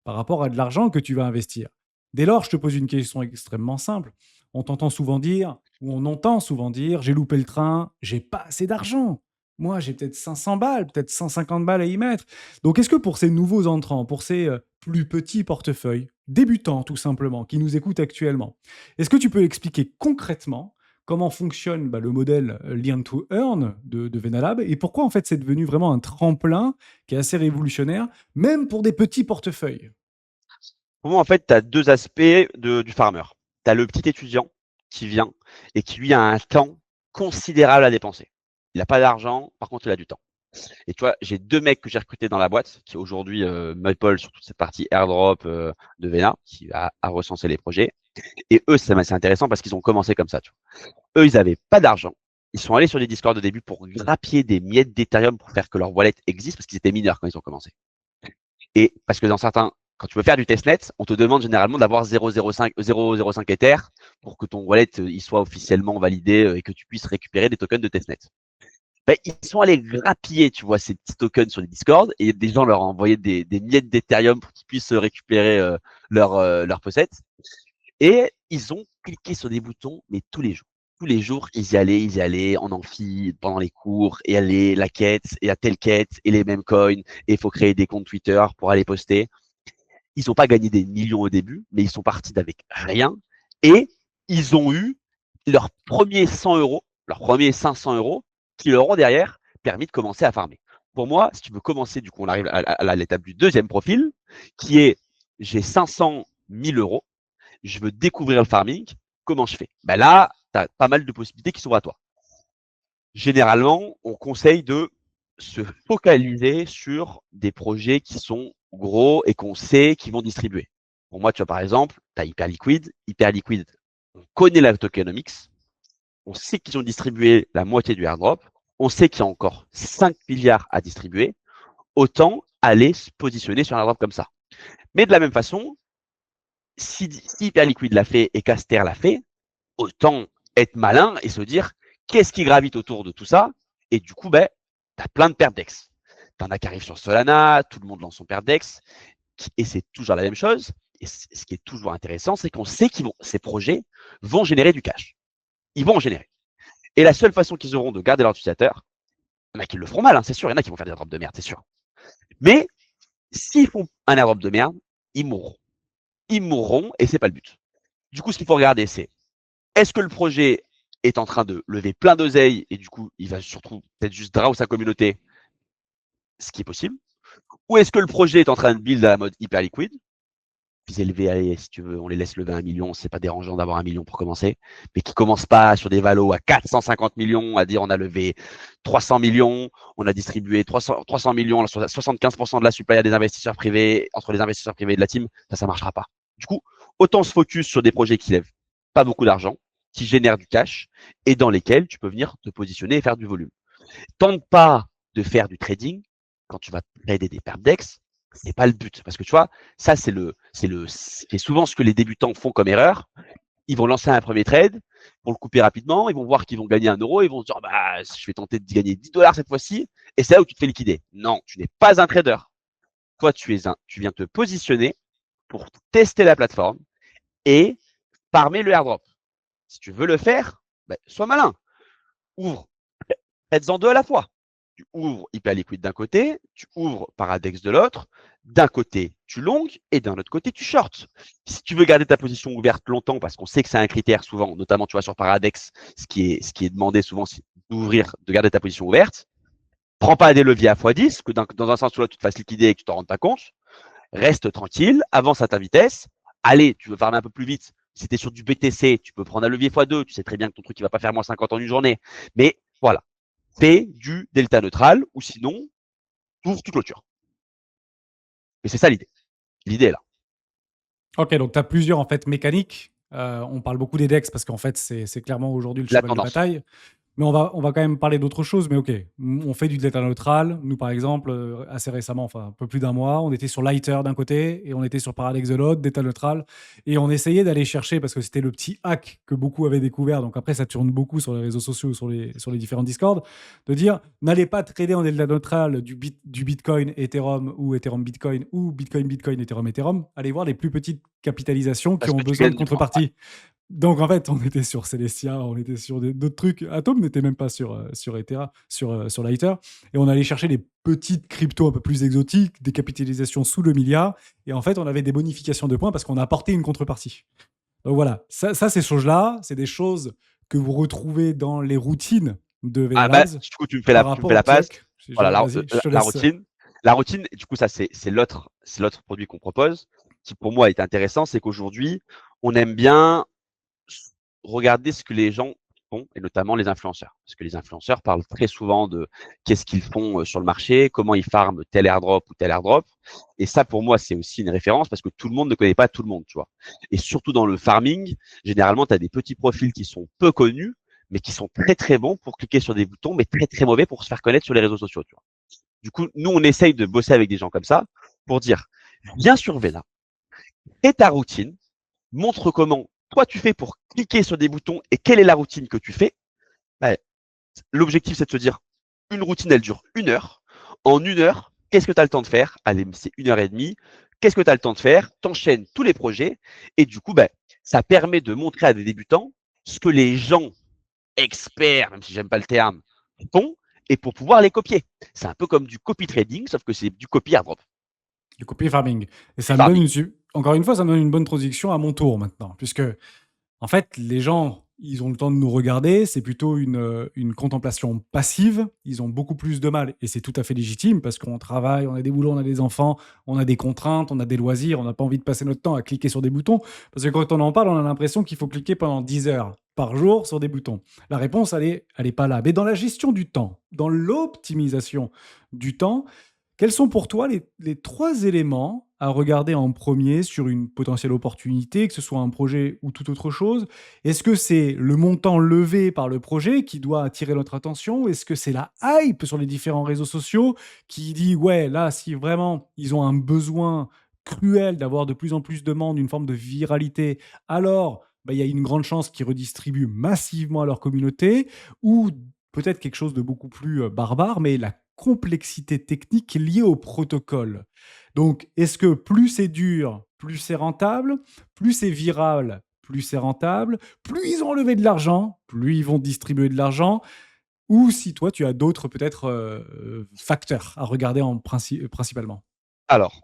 Speaker 2: par rapport à de l'argent que tu vas investir. Dès lors, je te pose une question extrêmement simple. On t'entend souvent dire, ou on entend souvent dire, j'ai loupé le train, j'ai pas assez d'argent. Moi, j'ai peut-être 500 balles, peut-être 150 balles à y mettre. Donc, est-ce que pour ces nouveaux entrants, pour ces plus petits portefeuilles, débutants tout simplement, qui nous écoutent actuellement, est-ce que tu peux expliquer concrètement comment fonctionne le modèle Learn to Earn de Venalab et pourquoi en fait c'est devenu vraiment un tremplin qui est assez révolutionnaire, même pour des petits portefeuilles?
Speaker 1: Pour moi, en fait, tu as deux aspects du farmer. Tu as le petit étudiant qui vient et qui, lui, a un temps considérable à dépenser. Il n'a pas d'argent, par contre, il a du temps. Et tu vois, j'ai deux mecs que j'ai recrutés dans la boîte, qui aujourd'hui m'épaulent sur toute cette partie airdrop de Vena, qui va à recenser les projets. Et eux, c'est assez intéressant parce qu'ils ont commencé comme ça. Tu vois. Eux, ils n'avaient pas d'argent. Ils sont allés sur des Discord au début pour grappiller des miettes d'Ethereum pour faire que leur wallet existe parce qu'ils étaient mineurs quand ils ont commencé. Et parce que quand tu veux faire du testnet, on te demande généralement d'avoir 0,05 Ether pour que ton wallet il soit officiellement validé et que tu puisses récupérer des tokens de testnet. Ben, ils sont allés grappiller, tu vois, ces petits tokens sur les Discord et des gens leur ont envoyé des miettes d'Ethereum pour qu'ils puissent récupérer leur possède. Et ils ont cliqué sur des boutons, mais tous les jours. Tous les jours, ils y allaient en amphi, pendant les cours, et aller la quête, et la telle quête, et les mêmes coins, et il faut créer des comptes Twitter pour aller poster. Ils n'ont pas gagné des millions au début, mais ils sont partis d'avec rien, et ils ont eu leurs premiers 100 euros, leurs premiers 500 euros, qui leur ont derrière permis de commencer à farmer. Pour moi, si tu veux commencer, du coup, on arrive à l'étape du deuxième profil, qui est j'ai 500 000 euros, je veux découvrir le farming, comment je fais? Ben là, tu as pas mal de possibilités qui s'ouvrent à toi. Généralement, on conseille de se focaliser sur des projets qui sont gros et qu'on sait qu'ils vont distribuer. Pour moi, tu vois, par exemple, tu as Hyperliquid. Hyperliquid, on connaît la tokenomics, on sait qu'ils ont distribué la moitié du airdrop, on sait qu'il y a encore 5 milliards à distribuer, autant aller se positionner sur un airdrop comme ça. Mais de la même façon, si Hyperliquid l'a fait et Caster l'a fait, autant être malin et se dire qu'est-ce qui gravite autour de tout ça. Et du coup, ben, tu as plein de perdex. Tu en as qui arrivent sur Solana, tout le monde lance son perdex. Et c'est toujours la même chose. Et ce qui est toujours intéressant, c'est qu'on sait que ces projets vont générer du cash. ils vont en générer. Et la seule façon qu'ils auront de garder leurs utilisateurs, il y en a qui le feront mal, hein, c'est sûr, il y en a qui vont faire des airdrops de merde, c'est sûr. Mais s'ils font un airdrop de merde, ils mourront. Ils mourront et c'est pas le but. Du coup, ce qu'il faut regarder, c'est est-ce que le projet est en train de lever plein d'oseille et du coup, il va surtout peut-être juste draw sa communauté, ce qui est possible, ou est-ce que le projet est en train de build à la mode hyper liquide, plus élevés, allez, si tu veux, on les laisse lever 1 million, c'est pas dérangeant d'avoir 1 million pour commencer, mais qui commencent pas sur des valos à 450 millions, à dire on a levé 300 millions, on a distribué 300 millions, 75% de la supply à des investisseurs privés, entre les investisseurs privés de la team, ça marchera pas. Du coup, autant se focus sur des projets qui lèvent pas beaucoup d'argent, qui génèrent du cash et dans lesquels tu peux venir te positionner et faire du volume. Tente pas de faire du trading quand tu vas trader des pertes d'ex, c'est pas le but. Parce que tu vois, ça, c'est souvent ce que les débutants font comme erreur. Ils vont lancer un premier trade pour le couper rapidement. Ils vont voir qu'ils vont gagner 1 euro. Ils vont se dire, bah, je vais tenter de gagner 10 dollars cette fois-ci. Et c'est là où tu te fais liquider. Non, tu n'es pas un trader. Toi, tu viens te positionner pour tester la plateforme et farmer le airdrop. Si tu veux le faire, bah, sois malin. Ouvre, faites-en deux à la fois. Tu ouvres Hyperliquid d'un côté, tu ouvres Paradex de l'autre. D'un côté, tu longues et d'un autre côté, tu shorts. Si tu veux garder ta position ouverte longtemps, parce qu'on sait que c'est un critère souvent, notamment tu vois sur Paradex, ce qui est demandé souvent, c'est d'ouvrir, de garder ta position ouverte. Prends pas des leviers à x10, que dans un sens ou l'autre, tu te fasses liquider et que tu t'en rendes pas compte. Reste tranquille, avance à ta vitesse. Allez, tu veux farmer un peu plus vite. Si tu es sur du BTC, tu peux prendre un levier x2. Tu sais très bien que ton truc, il va pas faire moins 50 en une journée. Mais voilà, fais du delta neutral ou sinon, ouvre toute clôture. Et c'est ça l'idée. L'idée est là.
Speaker 2: Ok, donc tu as plusieurs en fait mécaniques. On parle beaucoup des DEX parce qu'en fait, c'est clairement aujourd'hui le
Speaker 1: La
Speaker 2: cheval de
Speaker 1: tendance.
Speaker 2: bataille. Mais on va quand même parler d'autre chose. Mais ok, on fait du delta neutral. Nous, par exemple, assez récemment, enfin un peu plus d'un mois, on était sur Lighter d'un côté et on était sur Parallax de l'autre, delta neutral. Et on essayait d'aller chercher, parce que c'était le petit hack que beaucoup avaient découvert. Donc après, ça tourne beaucoup sur les réseaux sociaux, sur les différents Discord, de dire n'allez pas trader en delta neutral du Bitcoin Ethereum ou Ethereum Bitcoin ou Bitcoin Bitcoin Ethereum Ethereum. Allez voir les plus petites capitalisations qui
Speaker 1: Parce
Speaker 2: ont
Speaker 1: que tu
Speaker 2: besoin de
Speaker 1: gagnes du temps. Ouais.
Speaker 2: contrepartie. Donc en fait, on était sur Celestia, on était sur d'autres trucs. Atom n'était même pas sur Ethera, sur Lighter. Et on allait chercher les petites cryptos un peu plus exotiques, des capitalisations sous le milliard. Et en fait, on avait des bonifications de points parce qu'on a apporté une contrepartie. Donc voilà, ces choses-là, c'est des choses que vous retrouvez dans les routines de
Speaker 1: Ah bah,
Speaker 2: Venerals
Speaker 1: du coup, tu
Speaker 2: par
Speaker 1: me
Speaker 2: rapport
Speaker 1: fais
Speaker 2: au
Speaker 1: la passe.
Speaker 2: check.
Speaker 1: Voilà,
Speaker 2: Vas-y, je te
Speaker 1: la
Speaker 2: laisse.
Speaker 1: routine. La routine, du coup, ça, c'est l'autre produit qu'on propose, qui pour moi est intéressant, c'est qu'aujourd'hui, on aime bien regarder ce que les gens font, et notamment les influenceurs. Parce que les influenceurs parlent très souvent de qu'est-ce qu'ils font sur le marché, comment ils farment tel airdrop ou tel airdrop. Et ça, pour moi, c'est aussi une référence parce que tout le monde ne connaît pas tout le monde, tu vois. Et surtout dans le farming, généralement, tu as des petits profils qui sont peu connus, mais qui sont très très bons pour cliquer sur des boutons, mais très très mauvais pour se faire connaître sur les réseaux sociaux, tu vois. Du coup, nous, on essaye de bosser avec des gens comme ça pour dire, viens sur Vena, fais ta routine, montre comment toi tu fais pour cliquer sur des boutons et quelle est la routine que tu fais. Ouais. L'objectif, c'est de se dire, une routine, elle dure 1 heure. En 1 heure, qu'est-ce que tu as le temps de faire? Allez, c'est 1 heure et demie. Qu'est-ce que tu as le temps de faire? T'enchaînes tous les projets. Et du coup, ça permet de montrer à des débutants ce que les gens experts, même si j'aime pas le terme, font, et pour pouvoir les copier. C'est un peu comme du copy trading, sauf que c'est du copy airdrop.
Speaker 2: Du copy farming. Et
Speaker 1: Du
Speaker 2: ça me donne
Speaker 1: farming.
Speaker 2: encore une fois, ça me donne une bonne transition à mon tour maintenant, puisque en fait, les gens, ils ont le temps de nous regarder, c'est plutôt une contemplation passive, ils ont beaucoup plus de mal, et c'est tout à fait légitime, parce qu'on travaille, on a des boulots, on a des enfants, on a des contraintes, on a des loisirs, on n'a pas envie de passer notre temps à cliquer sur des boutons, parce que quand on en parle, on a l'impression qu'il faut cliquer pendant 10 heures par jour sur des boutons. La réponse, elle est pas là. Mais dans la gestion du temps, dans l'optimisation du temps, quels sont pour toi les trois éléments à regarder en premier sur une potentielle opportunité, que ce soit un projet ou toute autre chose? Est-ce que c'est le montant levé par le projet qui doit attirer notre attention? Est-ce que c'est la hype sur les différents réseaux sociaux qui dit, ouais, là, si vraiment ils ont un besoin cruel d'avoir de plus en plus de monde, une forme de viralité, alors bah, il y a une grande chance qu'ils redistribuent massivement à leur communauté, ou peut-être quelque chose de beaucoup plus barbare, mais la complexité technique liée au protocole. Donc, est-ce que plus c'est dur, plus c'est rentable, plus c'est viral, plus c'est rentable, plus ils ont levé de l'argent, plus ils vont distribuer de l'argent, ou si toi tu as d'autres peut-être facteurs à regarder principalement.
Speaker 1: Alors,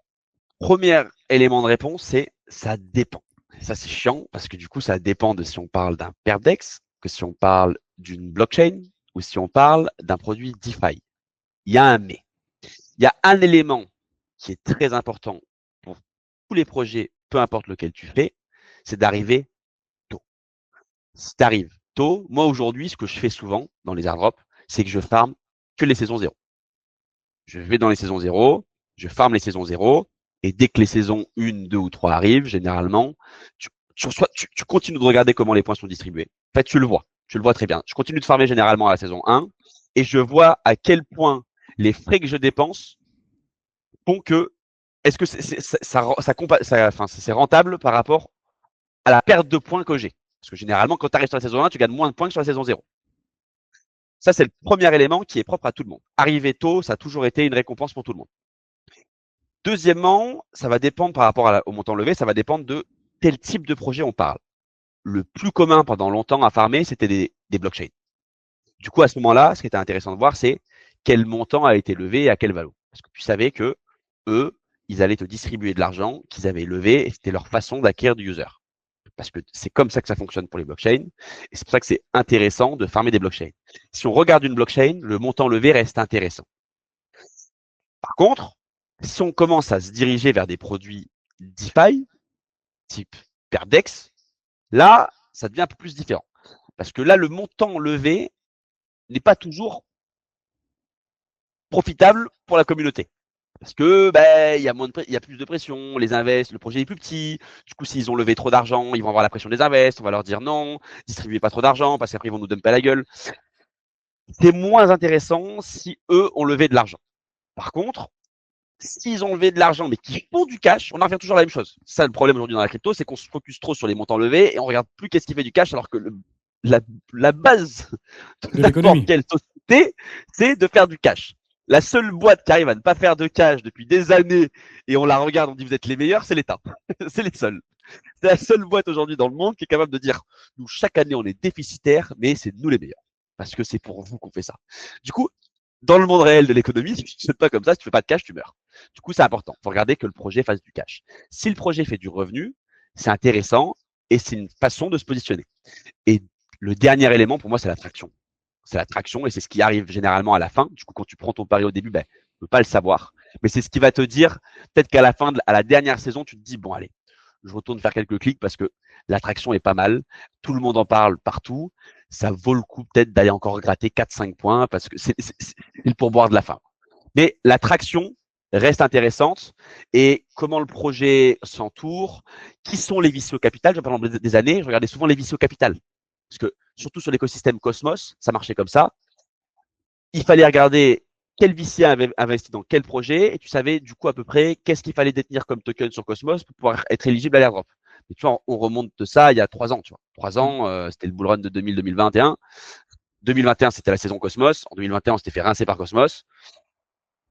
Speaker 1: premier élément de réponse, c'est ça dépend. Ça, c'est chiant parce que du coup, ça dépend de si on parle d'un Perdex, que si on parle d'une blockchain ou si on parle d'un produit DeFi. Il y a un mais. Il y a un élément qui est très important pour tous les projets, peu importe lequel tu fais, c'est d'arriver tôt. Si tu arrives tôt, moi aujourd'hui, ce que je fais souvent dans les airdrops, c'est que je farm que les saisons 0. Je vais dans les saisons 0, je farm les saisons 0, et dès que les saisons 1, 2 ou 3 arrivent, généralement, tu continues de regarder comment les points sont distribués. En fait, tu le vois très bien. Je continue de farmer généralement à la saison 1, et je vois à quel point les frais que je dépense font que est-ce que c'est rentable par rapport à la perte de points que j'ai. Parce que généralement, quand tu arrives sur la saison 1, tu gagnes moins de points que sur la saison 0. Ça, c'est le premier élément qui est propre à tout le monde. Arriver tôt, ça a toujours été une récompense pour tout le monde. Deuxièmement, ça va dépendre par rapport au montant levé, ça va dépendre de quel type de projet on parle. Le plus commun pendant longtemps à farmer, c'était des blockchains. Du coup, à ce moment-là, ce qui était intéressant de voir, c'est quel montant a été levé et à quelle valeur. Parce que tu savais que eux, ils allaient te distribuer de l'argent qu'ils avaient levé et c'était leur façon d'acquérir du user. Parce que c'est comme ça que ça fonctionne pour les blockchains. Et c'est pour ça que c'est intéressant de farmer des blockchains. Si on regarde une blockchain, le montant levé reste intéressant. Par contre, si on commence à se diriger vers des produits DeFi, type Perdex, là, ça devient un peu plus différent. Parce que là, le montant levé n'est pas toujours profitable pour la communauté. Parce que il y a plus de pression, les invests, le projet est plus petit. Du coup, s'ils ont levé trop d'argent, ils vont avoir la pression des invests. On va leur dire non, distribuez pas trop d'argent parce qu'après ils vont nous dumper la gueule. C'est moins intéressant si eux ont levé de l'argent. Par contre, s'ils ont levé de l'argent mais qu'ils font du cash, on en revient toujours à la même chose. Ça, le problème aujourd'hui dans la crypto, c'est qu'on se focus trop sur les montants levés et on regarde plus qu'est-ce qui fait du cash, alors que la base de
Speaker 2: De
Speaker 1: n'importe
Speaker 2: l'économie.
Speaker 1: quelle société, c'est de faire du cash. La seule boîte qui arrive à ne pas faire de cash depuis des années et on la regarde, on dit vous êtes les meilleurs, c'est l'État. C'est les seuls. C'est la seule boîte aujourd'hui dans le monde qui est capable de dire nous, chaque année, on est déficitaire, mais c'est nous les meilleurs. Parce que c'est pour vous qu'on fait ça. Du coup, dans le monde réel de l'économie, si tu ne fais pas comme ça, si tu fais pas de cash, tu meurs. Du coup, c'est important. Il faut regarder que le projet fasse du cash. Si le projet fait du revenu, c'est intéressant et c'est une façon de se positionner. Et le dernier élément, pour moi, c'est l'attraction. C'est l'attraction et c'est ce qui arrive généralement à la fin. Du coup, quand tu prends ton pari au début, tu ne peux pas le savoir. Mais c'est ce qui va te dire, peut-être qu'à la fin, à la dernière saison, tu te dis, bon, allez, je retourne faire quelques clics parce que l'attraction est pas mal. Tout le monde en parle partout. Ça vaut le coup peut-être d'aller encore gratter 4-5 points parce que c'est le pourboire de la fin. Mais l'attraction reste intéressante et comment le projet s'entoure, qui sont les VC au capital. Pendant des années, je regardais souvent les VC au capital. Parce que surtout sur l'écosystème Cosmos, ça marchait comme ça. Il fallait regarder quel VC avait investi dans quel projet et tu savais du coup à peu près qu'est-ce qu'il fallait détenir comme token sur Cosmos pour pouvoir être éligible à l'airdrop. Et tu vois, on remonte de ça il y a 3 ans. Tu vois. 3 ans, c'était le bull run de 2000-2021. 2021, c'était la saison Cosmos. En 2021, on s'était fait rincer par Cosmos.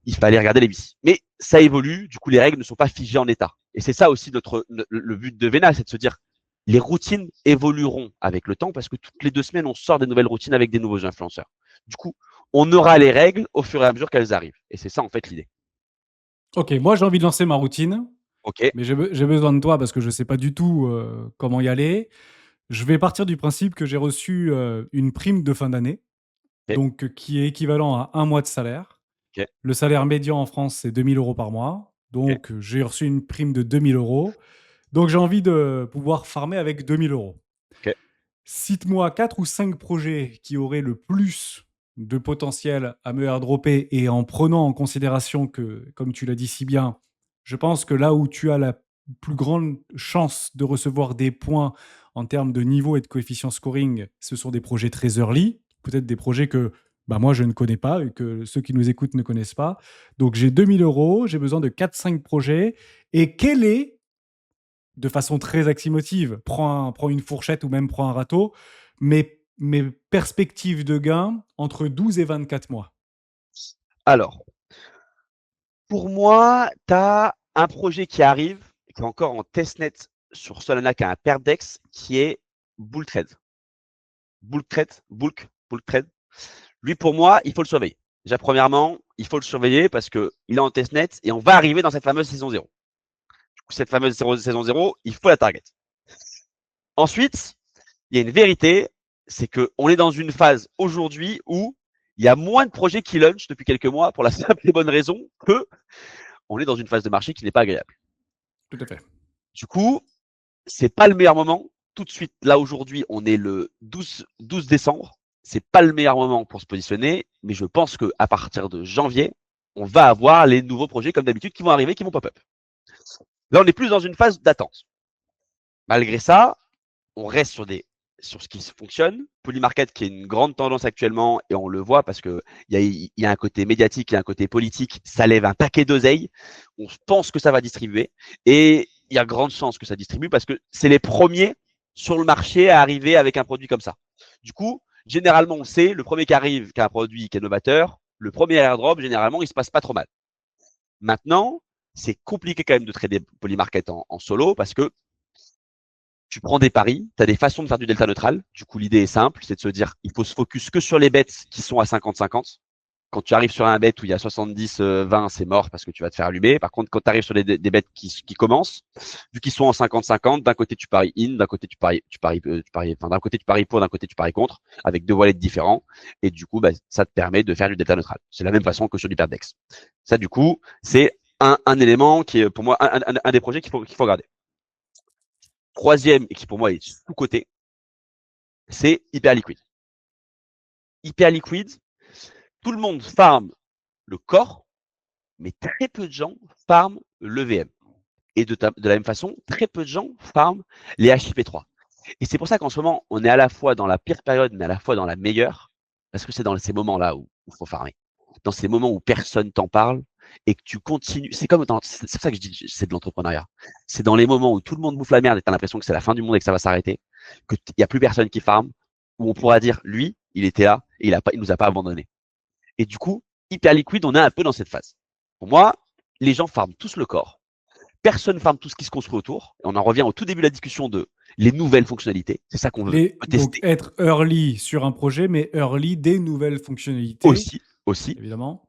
Speaker 1: Il fallait regarder les VC. Mais ça évolue, du coup, les règles ne sont pas figées en état. Et c'est ça aussi le but de Vena, c'est de se dire les routines évolueront avec le temps parce que toutes les 2 semaines, on sort des nouvelles routines avec des nouveaux influenceurs. Du coup, on aura les règles au fur et à mesure qu'elles arrivent. Et c'est ça, en fait, l'idée.
Speaker 2: Ok, moi j'ai envie de lancer ma routine,
Speaker 1: OK.
Speaker 2: mais j'ai besoin de toi parce que je ne sais pas du tout comment y aller. Je vais partir du principe que j'ai reçu une prime de fin d'année,
Speaker 1: OK.
Speaker 2: donc qui est équivalent à un mois de salaire.
Speaker 1: OK.
Speaker 2: Le salaire médian en France, c'est 2 000 € par mois.
Speaker 1: OK.
Speaker 2: Donc, j'ai reçu une prime de 2 000 €. Donc, j'ai envie de pouvoir farmer avec 2 000 €.
Speaker 1: OK.
Speaker 2: Cite-moi 4 ou 5 projets qui auraient le plus de potentiel à me airdropper et en prenant en considération que, comme tu l'as dit si bien, je pense que là où tu as la plus grande chance de recevoir des points en termes de niveau et de coefficient scoring, ce sont des projets très early, peut-être des projets que bah, moi je ne connais pas et que ceux qui nous écoutent ne connaissent pas. Donc j'ai 2 000 €, j'ai besoin de 4-5 projets. Et quel est, de façon très aximotive, prends une fourchette ou même prends un râteau, mes perspectives de gain entre 12 et 24 mois.
Speaker 1: Alors, pour moi, tu as un projet qui arrive, qui est encore en testnet sur Solana qui a un pair dex qui est Bull Trade. Bulk Trade. Lui, pour moi, il faut le surveiller. Déjà, premièrement, il faut le surveiller parce qu'il est en testnet et on va arriver dans cette fameuse saison 0. Cette fameuse saison 0, il faut la target. Ensuite, il y a une vérité, c'est qu'on est dans une phase aujourd'hui où il y a moins de projets qui launch depuis quelques mois pour la simple et bonne raison que on est dans une phase de marché qui n'est pas agréable.
Speaker 2: Tout à fait.
Speaker 1: Du coup, c'est pas le meilleur moment. Tout de suite, là aujourd'hui, on est le 12 décembre. C'est pas le meilleur moment pour se positionner, mais je pense qu'à partir de janvier, on va avoir les nouveaux projets comme d'habitude qui vont arriver, qui vont pop-up. Là, on est plus dans une phase d'attente. Malgré ça, on reste sur ce qui fonctionne. Polymarket qui est une grande tendance actuellement et on le voit parce que il y a un côté médiatique, il y a un côté politique, ça lève un paquet d'oseille. On pense que ça va distribuer et il y a grande chance que ça distribue parce que c'est les premiers sur le marché à arriver avec un produit comme ça. Du coup, généralement, on sait, le premier qui arrive, qui a un produit qui est novateur, le premier airdrop, généralement, il se passe pas trop mal. Maintenant, c'est compliqué quand même de trader Polymarket en solo parce que tu prends des paris, tu as des façons de faire du delta neutral. Du coup, l'idée est simple, c'est de se dire, il faut se focus que sur les bets qui sont à 50-50. Quand tu arrives sur un bet où il y a 70-20, c'est mort parce que tu vas te faire allumer. Par contre, quand tu arrives sur des bets qui commencent, vu qu'ils sont en 50-50, d'un côté tu paries in, d'un côté d'un côté tu paries pour, d'un côté tu paries contre, avec deux wallets différents. Et du coup, bah, ça te permet de faire du delta neutral. C'est la même façon que sur du perdex. Ça, du coup, c'est un élément qui est pour moi un des projets qu'il faut regarder. Troisième, et qui pour moi est sous-coté, c'est Hyperliquid. Hyperliquid, tout le monde farm le core, mais très peu de gens farment l'EVM. Et de la même façon, très peu de gens farment les HIP3. Et c'est pour ça qu'en ce moment, on est à la fois dans la pire période, mais à la fois dans la meilleure, parce que c'est dans ces moments-là où il faut farmer. Dans ces moments où personne t'en parle et que tu continues. C'est comme c'est ça que je dis, c'est de l'entrepreneuriat. C'est dans les moments où tout le monde bouffe la merde et tu as l'impression que c'est la fin du monde et que ça va s'arrêter, qu'il n'y a plus personne qui farme, où on pourra dire, lui, il était là et il nous a pas abandonné. Et du coup, Hyperliquid, on est un peu dans cette phase. Pour moi, les gens farment tous le corps. Personne farme tout ce qui se construit autour. Et on en revient au tout début de la discussion de les nouvelles fonctionnalités. C'est ça qu'on veut
Speaker 2: Donc,
Speaker 1: tester.
Speaker 2: être early sur un projet, mais early des nouvelles fonctionnalités,
Speaker 1: Aussi.
Speaker 2: évidemment.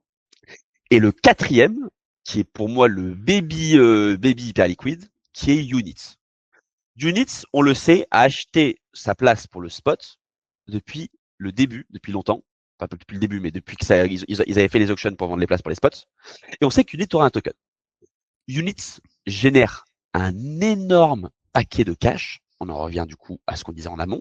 Speaker 1: Et le quatrième, qui est pour moi le baby Hyperliquid, qui est Units. Units, on le sait, a acheté sa place pour le spot depuis le début, depuis longtemps. Pas depuis le début, mais depuis que ils avaient fait les auctions pour vendre les places pour les spots. Et on sait qu'Units aura un token. Units génère un énorme paquet de cash. On en revient du coup à ce qu'on disait en amont.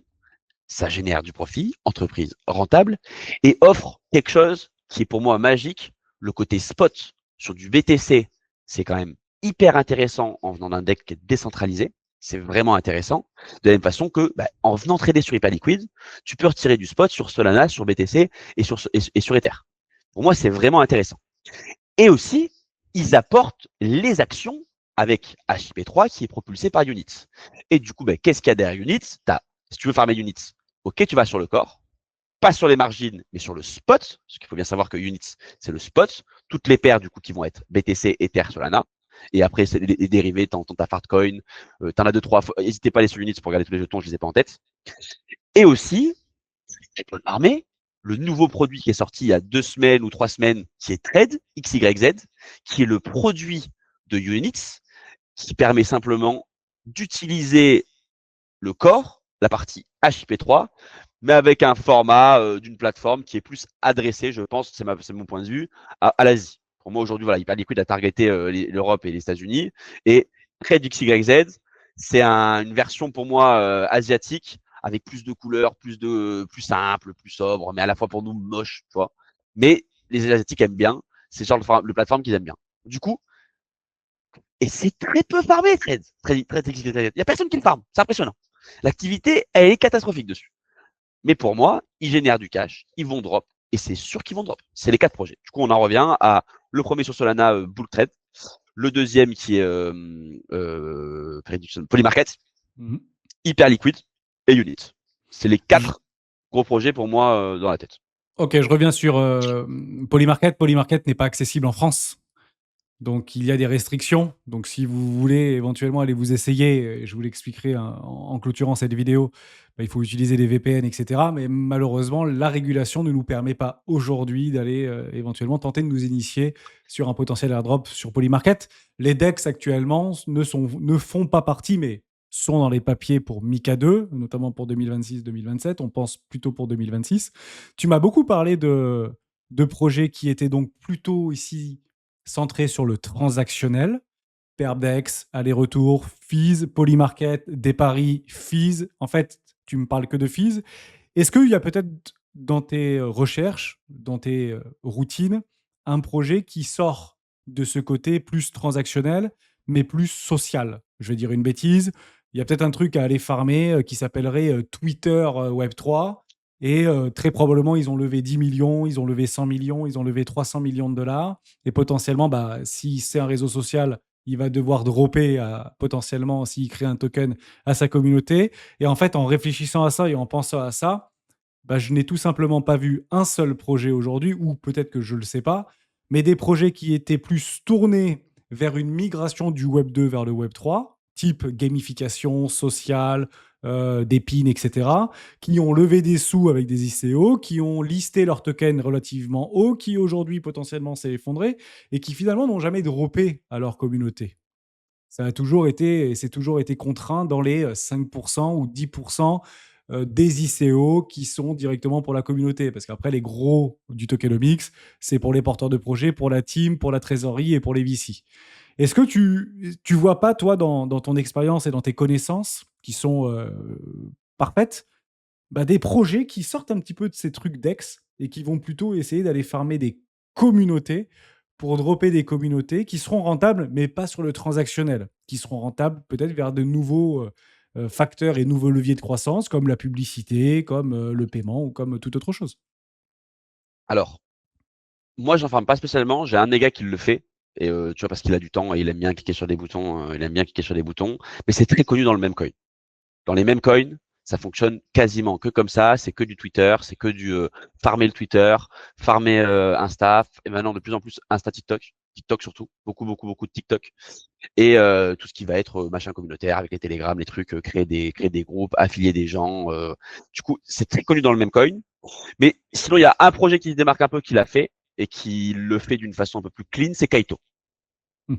Speaker 1: Ça génère du profit, entreprise rentable, et offre quelque chose qui est pour moi magique. Le côté spot sur du BTC, c'est quand même hyper intéressant en venant d'un deck qui est décentralisé. C'est vraiment intéressant. De la même façon que, en venant trader sur Hyperliquid, tu peux retirer du spot sur Solana, sur BTC et sur Ether. Pour moi, c'est vraiment intéressant. Et aussi, ils apportent les actions avec HIP3 qui est propulsé par Units. Et du coup, qu'est-ce qu'il y a derrière Units? Si tu veux farmer Units, ok, tu vas sur le corps, pas sur les margines, mais sur le spot, parce qu'il faut bien savoir que Units, c'est le spot. Toutes les paires, du coup, qui vont être BTC, Ether, Solana. Et après, c'est les dérivés, t'en as Fartcoin, t'en as 2-3. N'hésitez pas à aller sur Units pour regarder tous les jetons, je les ai pas en tête. Et aussi, armée, le nouveau produit qui est sorti il y a 2 semaines ou 3 semaines, qui est Trade, XYZ, qui est le produit de Units, qui permet simplement d'utiliser le corps, la partie HIP3, mais avec un format d'une plateforme qui est plus adressé, je pense, c'est mon point de vue, à l'Asie. Pour moi, aujourd'hui, voilà, Hyperliquid a targeté l'Europe et les États-Unis. Et Trade XYZ, c'est une version pour moi asiatique, avec plus de couleurs, plus simple, plus sobre, mais à la fois pour nous moche, tu vois. Mais les Asiatiques aiment bien. C'est le genre de plateforme qu'ils aiment bien. Du coup, et c'est très peu farmé, Trade XYZ. Il n'y a personne qui le farme. C'est impressionnant. L'activité, elle est catastrophique dessus. Mais pour moi, ils génèrent du cash, ils vont drop, et c'est sûr qu'ils vont drop. C'est les 4 projets. Du coup, on en revient à le premier sur Solana, Bull Trade, le deuxième qui est Polymarket, Hyperliquid et Unit. C'est les 4 gros projets pour moi dans la tête.
Speaker 2: Ok, je reviens sur Polymarket. Polymarket n'est pas accessible en France. Donc, il y a des restrictions. Donc, si vous voulez éventuellement aller vous essayer, et je vous l'expliquerai hein, en clôturant cette vidéo, bah, il faut utiliser des VPN, etc. Mais malheureusement, la régulation ne nous permet pas aujourd'hui d'aller éventuellement tenter de nous initier sur un potentiel airdrop sur Polymarket. Les DEX actuellement ne font pas partie, mais sont dans les papiers pour Mika 2, notamment pour 2026-2027. On pense plutôt pour 2026. Tu m'as beaucoup parlé de projets qui étaient donc plutôt ici centré sur le transactionnel, Perdex, aller-retour, fees, Polymarket, des paris, fees. En fait, tu me parles que de fees. Est-ce qu'il y a peut-être dans tes recherches, dans tes routines, un projet qui sort de ce côté plus transactionnel, mais plus social? Je vais dire une bêtise. Il y a peut-être un truc à aller farmer qui s'appellerait Twitter Web3. Et très probablement, ils ont levé 10 millions, ils ont levé 100 millions, ils ont levé 300 millions de dollars. Et potentiellement, bah, si c'est un réseau social, il va devoir dropper potentiellement, s'il crée un token, à sa communauté. Et en fait, en réfléchissant à ça et en pensant à ça, bah, je n'ai tout simplement pas vu un seul projet aujourd'hui, ou peut-être que je ne le sais pas, mais des projets qui étaient plus tournés vers une migration du Web 2 vers le Web 3, type gamification sociale, des pins, etc., qui ont levé des sous avec des ICO, qui ont listé leur token relativement haut, qui aujourd'hui potentiellement s'est effondré, et qui finalement n'ont jamais droppé à leur communauté. Ça a toujours été, et c'est toujours été contraint dans les 5% ou 10% des ICO qui sont directement pour la communauté. Parce qu'après, les gros du tokenomics, c'est pour les porteurs de projets, pour la team, pour la trésorerie et pour les VC. Est-ce que tu vois pas, toi, dans ton expérience et dans tes connaissances, qui sont parfaites, bah, des projets qui sortent un petit peu de ces trucs d'ex et qui vont plutôt essayer d'aller farmer des communautés pour dropper des communautés qui seront rentables, mais pas sur le transactionnel, qui seront rentables peut-être vers de nouveaux facteurs et nouveaux leviers de croissance, comme la publicité, comme le paiement ou comme toute autre chose.
Speaker 1: Alors, moi, j'en farme pas spécialement. J'ai un des gars qui le fait. Et tu vois, parce qu'il a du temps et il aime bien cliquer sur des boutons. Il aime bien cliquer sur des boutons. Mais c'est très connu dans le même coin. Dans les mêmes coins, ça fonctionne quasiment que comme ça. C'est que du Twitter, c'est que du farmer le Twitter, farmer Insta, et maintenant de plus en plus Insta TikTok. TikTok surtout, beaucoup de TikTok. Et tout ce qui va être machin communautaire avec les télégrammes, les trucs, créer des groupes, affilier des gens. Du coup, c'est très connu dans le même coin. Mais sinon, il y a un projet qui se démarque un peu, qui l'a fait et qui le fait d'une façon un peu plus clean, c'est Kaito.
Speaker 2: Hmm.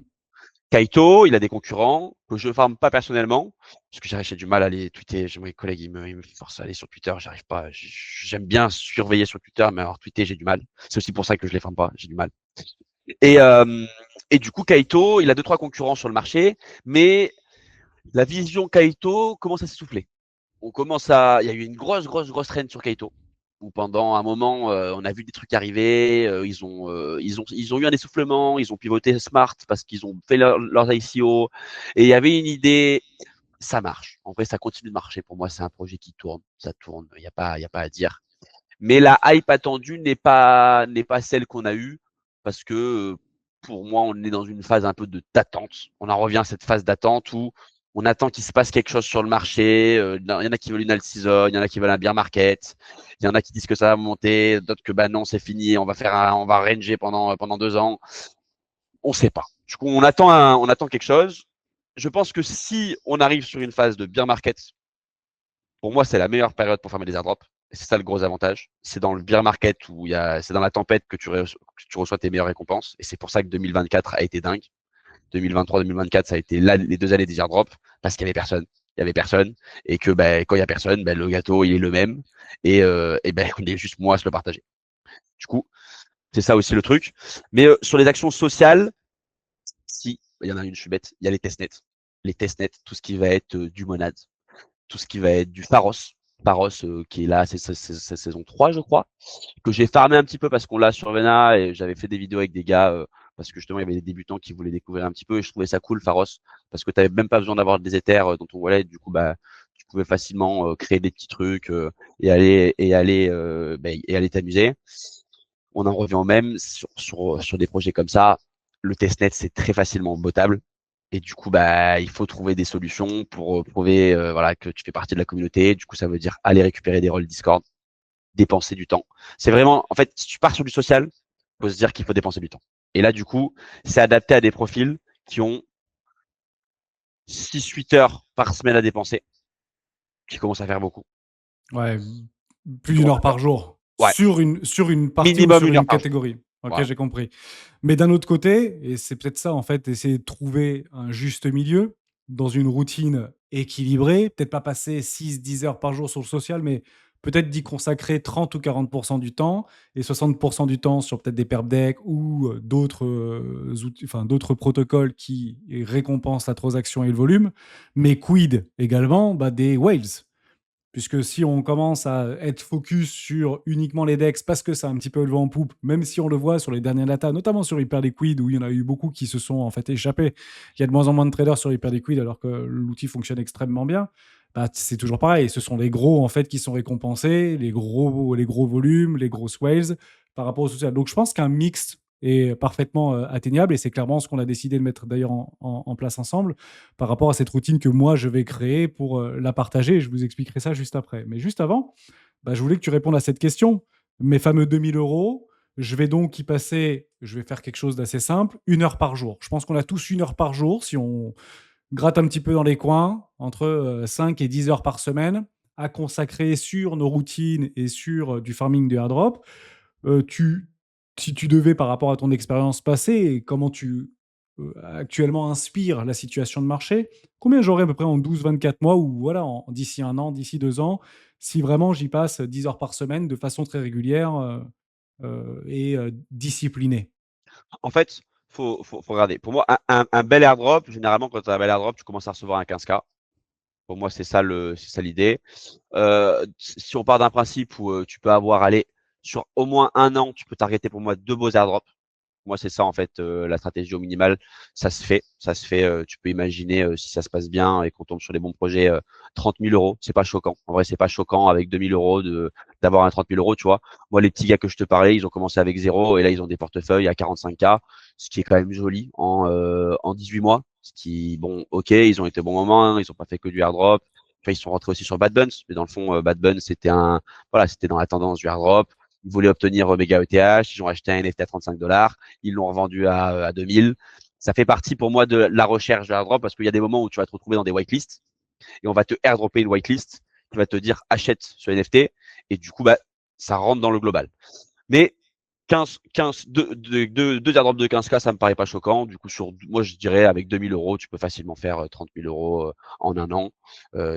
Speaker 1: Kaito, il a des concurrents que je ne farme pas personnellement, parce que j'ai du mal à les tweeter. J'ai mes collègues, ils me forcent à aller sur Twitter, j'arrive pas. J'aime bien surveiller sur Twitter, mais alors tweeter, j'ai du mal. C'est aussi pour ça que je les farme pas, j'ai du mal. Et, euh, et du coup, Kaito, il a deux, trois concurrents sur le marché, mais la vision Kaito commence à s'essouffler. Il y a eu une grosse traîne sur Kaito, où pendant un moment, on a vu des trucs arriver, ils ont eu un essoufflement, ils ont pivoté Smart parce qu'ils ont fait leurs ICO, et il y avait une idée, ça marche. En vrai, ça continue de marcher. Pour moi, c'est un projet qui tourne, ça tourne, il y a pas à dire. Mais la hype attendue n'est pas celle qu'on a eue, parce que pour moi, on est dans une phase un peu d'attente. On en revient à cette phase d'attente où on attend qu'il se passe quelque chose sur le marché. Il y en a qui veulent une alt season, il y en a qui veulent un bear market, il y en a qui disent que ça va monter, d'autres que bah non, c'est fini, on va ranger pendant 2 ans. On sait pas. Du coup, on attend quelque chose. Je pense que si on arrive sur une phase de bear market, pour moi, c'est la meilleure période pour farmer des airdrops. Et c'est ça le gros avantage. C'est dans le bear market c'est dans la tempête que tu reçois tes meilleures récompenses. Et c'est pour ça que 2024 a été dingue. 2023-2024, ça a été les 2 années des airdrops parce qu'il y avait personne. Il y avait personne. Et que, quand il y a personne, le gâteau, il est le même. Et on est juste moi à se le partager. Du coup, c'est ça aussi le truc. Mais sur les actions sociales, si, il y en a une, je suis bête, il y a les testnets. Les testnets, tout ce qui va être du Monad, tout ce qui va être du Pharos. Pharos qui est là, c'est saison 3, je crois, que j'ai farmé un petit peu parce qu'on l'a sur Vena et j'avais fait des vidéos avec des gars parce que justement il y avait des débutants qui voulaient découvrir un petit peu et je trouvais ça cool, Pharos, parce que tu n'avais même pas besoin d'avoir des Ethers dans ton wallet, du coup tu pouvais facilement créer des petits trucs et aller t'amuser. On en revient au même sur des projets comme ça. Le testnet, c'est très facilement botable. Et du coup, il faut trouver des solutions pour prouver voilà, que tu fais partie de la communauté. Du coup, ça veut dire aller récupérer des rôles Discord, dépenser du temps. C'est vraiment, en fait, si tu pars sur du social, il faut se dire qu'il faut dépenser du temps. Et là, du coup, c'est adapté à des profils qui ont 6-8 heures par semaine à dépenser, qui commencent à faire beaucoup.
Speaker 2: Ouais,
Speaker 1: Qui
Speaker 2: plus d'une
Speaker 1: commencent
Speaker 2: heure
Speaker 1: à faire...
Speaker 2: par jour
Speaker 1: Ouais,
Speaker 2: sur une partie ou
Speaker 1: minimum
Speaker 2: sur
Speaker 1: 1 heure
Speaker 2: une
Speaker 1: par jour.
Speaker 2: catégorie. OK,
Speaker 1: Voilà.
Speaker 2: j'ai compris. Mais d'un autre côté, et c'est peut-être ça en fait, essayer de trouver un juste milieu dans une routine équilibrée, peut-être pas passer 6-10 heures par jour sur le social, mais peut-être d'y consacrer 30 ou 40 du temps et 60 du temps sur peut-être des perp decks ou d'autres outils, enfin d'autres protocoles qui récompensent la transaction et le volume. Mais quid également bah, des whales? Puisque si on commence à être focus sur uniquement les DEX parce que c'est un petit peu le vent en poupe, même si on le voit sur les dernières datas, notamment sur Hyperliquid, où il y en a eu beaucoup qui se sont en fait échappés. Il y a de moins en moins de traders sur Hyperliquid alors que l'outil fonctionne extrêmement bien. Bah, c'est toujours pareil. Ce sont les gros en fait qui sont récompensés, les gros volumes, les grosses whales par rapport au social. Donc je pense qu'un mix est parfaitement atteignable et c'est clairement ce qu'on a décidé de mettre d'ailleurs en place ensemble par rapport à cette routine que moi je vais créer pour la partager. Et je vous expliquerai ça juste après. Mais juste avant, bah, je voulais que tu répondes à cette question. Mes fameux 2000 euros, je vais donc y passer, je vais faire quelque chose d'assez simple, 1 heure par jour. Je pense qu'on a tous 1 heure par jour si on gratte un petit peu dans les coins, entre 5 et 10 heures par semaine à consacrer sur nos routines et sur du farming de airdrop. Tu, si tu devais, par rapport à ton expérience passée et comment tu actuellement inspires la situation de marché, combien j'aurais à peu près en 12-24 mois ou voilà, d'ici 1 an, d'ici 2 ans, si vraiment j'y passe 10 heures par semaine de façon très régulière et disciplinée.
Speaker 1: En fait, faut regarder. Pour moi, un bel airdrop, généralement, quand tu as un bel airdrop, tu commences à recevoir un 15K. Pour moi, c'est ça l'idée. Si on part d'un principe où tu peux avoir, allez, sur au moins 1 an, tu peux t'arrêter pour moi 2 beaux airdrops. Moi, c'est ça en fait la stratégie au minimal. Ça se fait. Tu peux imaginer si ça se passe bien et qu'on tombe sur les bons projets, 30 000 euros. C'est pas choquant. En vrai, c'est pas choquant avec 2 000 euros d'avoir un 30 000 euros. Tu vois. Moi, les petits gars que je te parlais, ils ont commencé avec zéro et là, ils ont des portefeuilles à 45K, ce qui est quand même joli en 18 mois. Ce qui, bon, ok, ils ont été au bon moment. Hein, ils ont pas fait que du airdrop. Enfin, ils sont rentrés aussi sur Bad Buns, mais dans le fond, Bad Buns, voilà, c'était dans la tendance du airdrop. Ils voulaient obtenir méga ETH, ils ont acheté un NFT à 35 $, ils l'ont revendu à 2000. Ça fait partie pour moi de la recherche de airdrop parce qu'il y a des moments où tu vas te retrouver dans des whitelists et on va te airdropper une whitelist qui va te dire achète ce NFT et du coup, bah, ça rentre dans le global. Mais 2 airdrops de 15K, ça me paraît pas choquant. Du coup, moi, je dirais avec 2000 euros, tu peux facilement faire 30 000 euros en 1 an.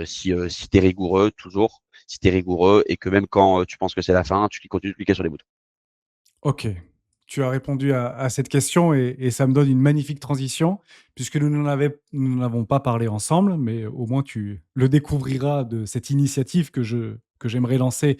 Speaker 1: Si tu es rigoureux, toujours, si tu es rigoureux et que même quand tu penses que c'est la fin, tu continues de cliquer sur les boutons.
Speaker 2: Ok, tu as répondu à cette question et ça me donne une magnifique transition puisque nous n'en avons pas parlé ensemble, mais au moins tu le découvriras de cette initiative que j'aimerais lancer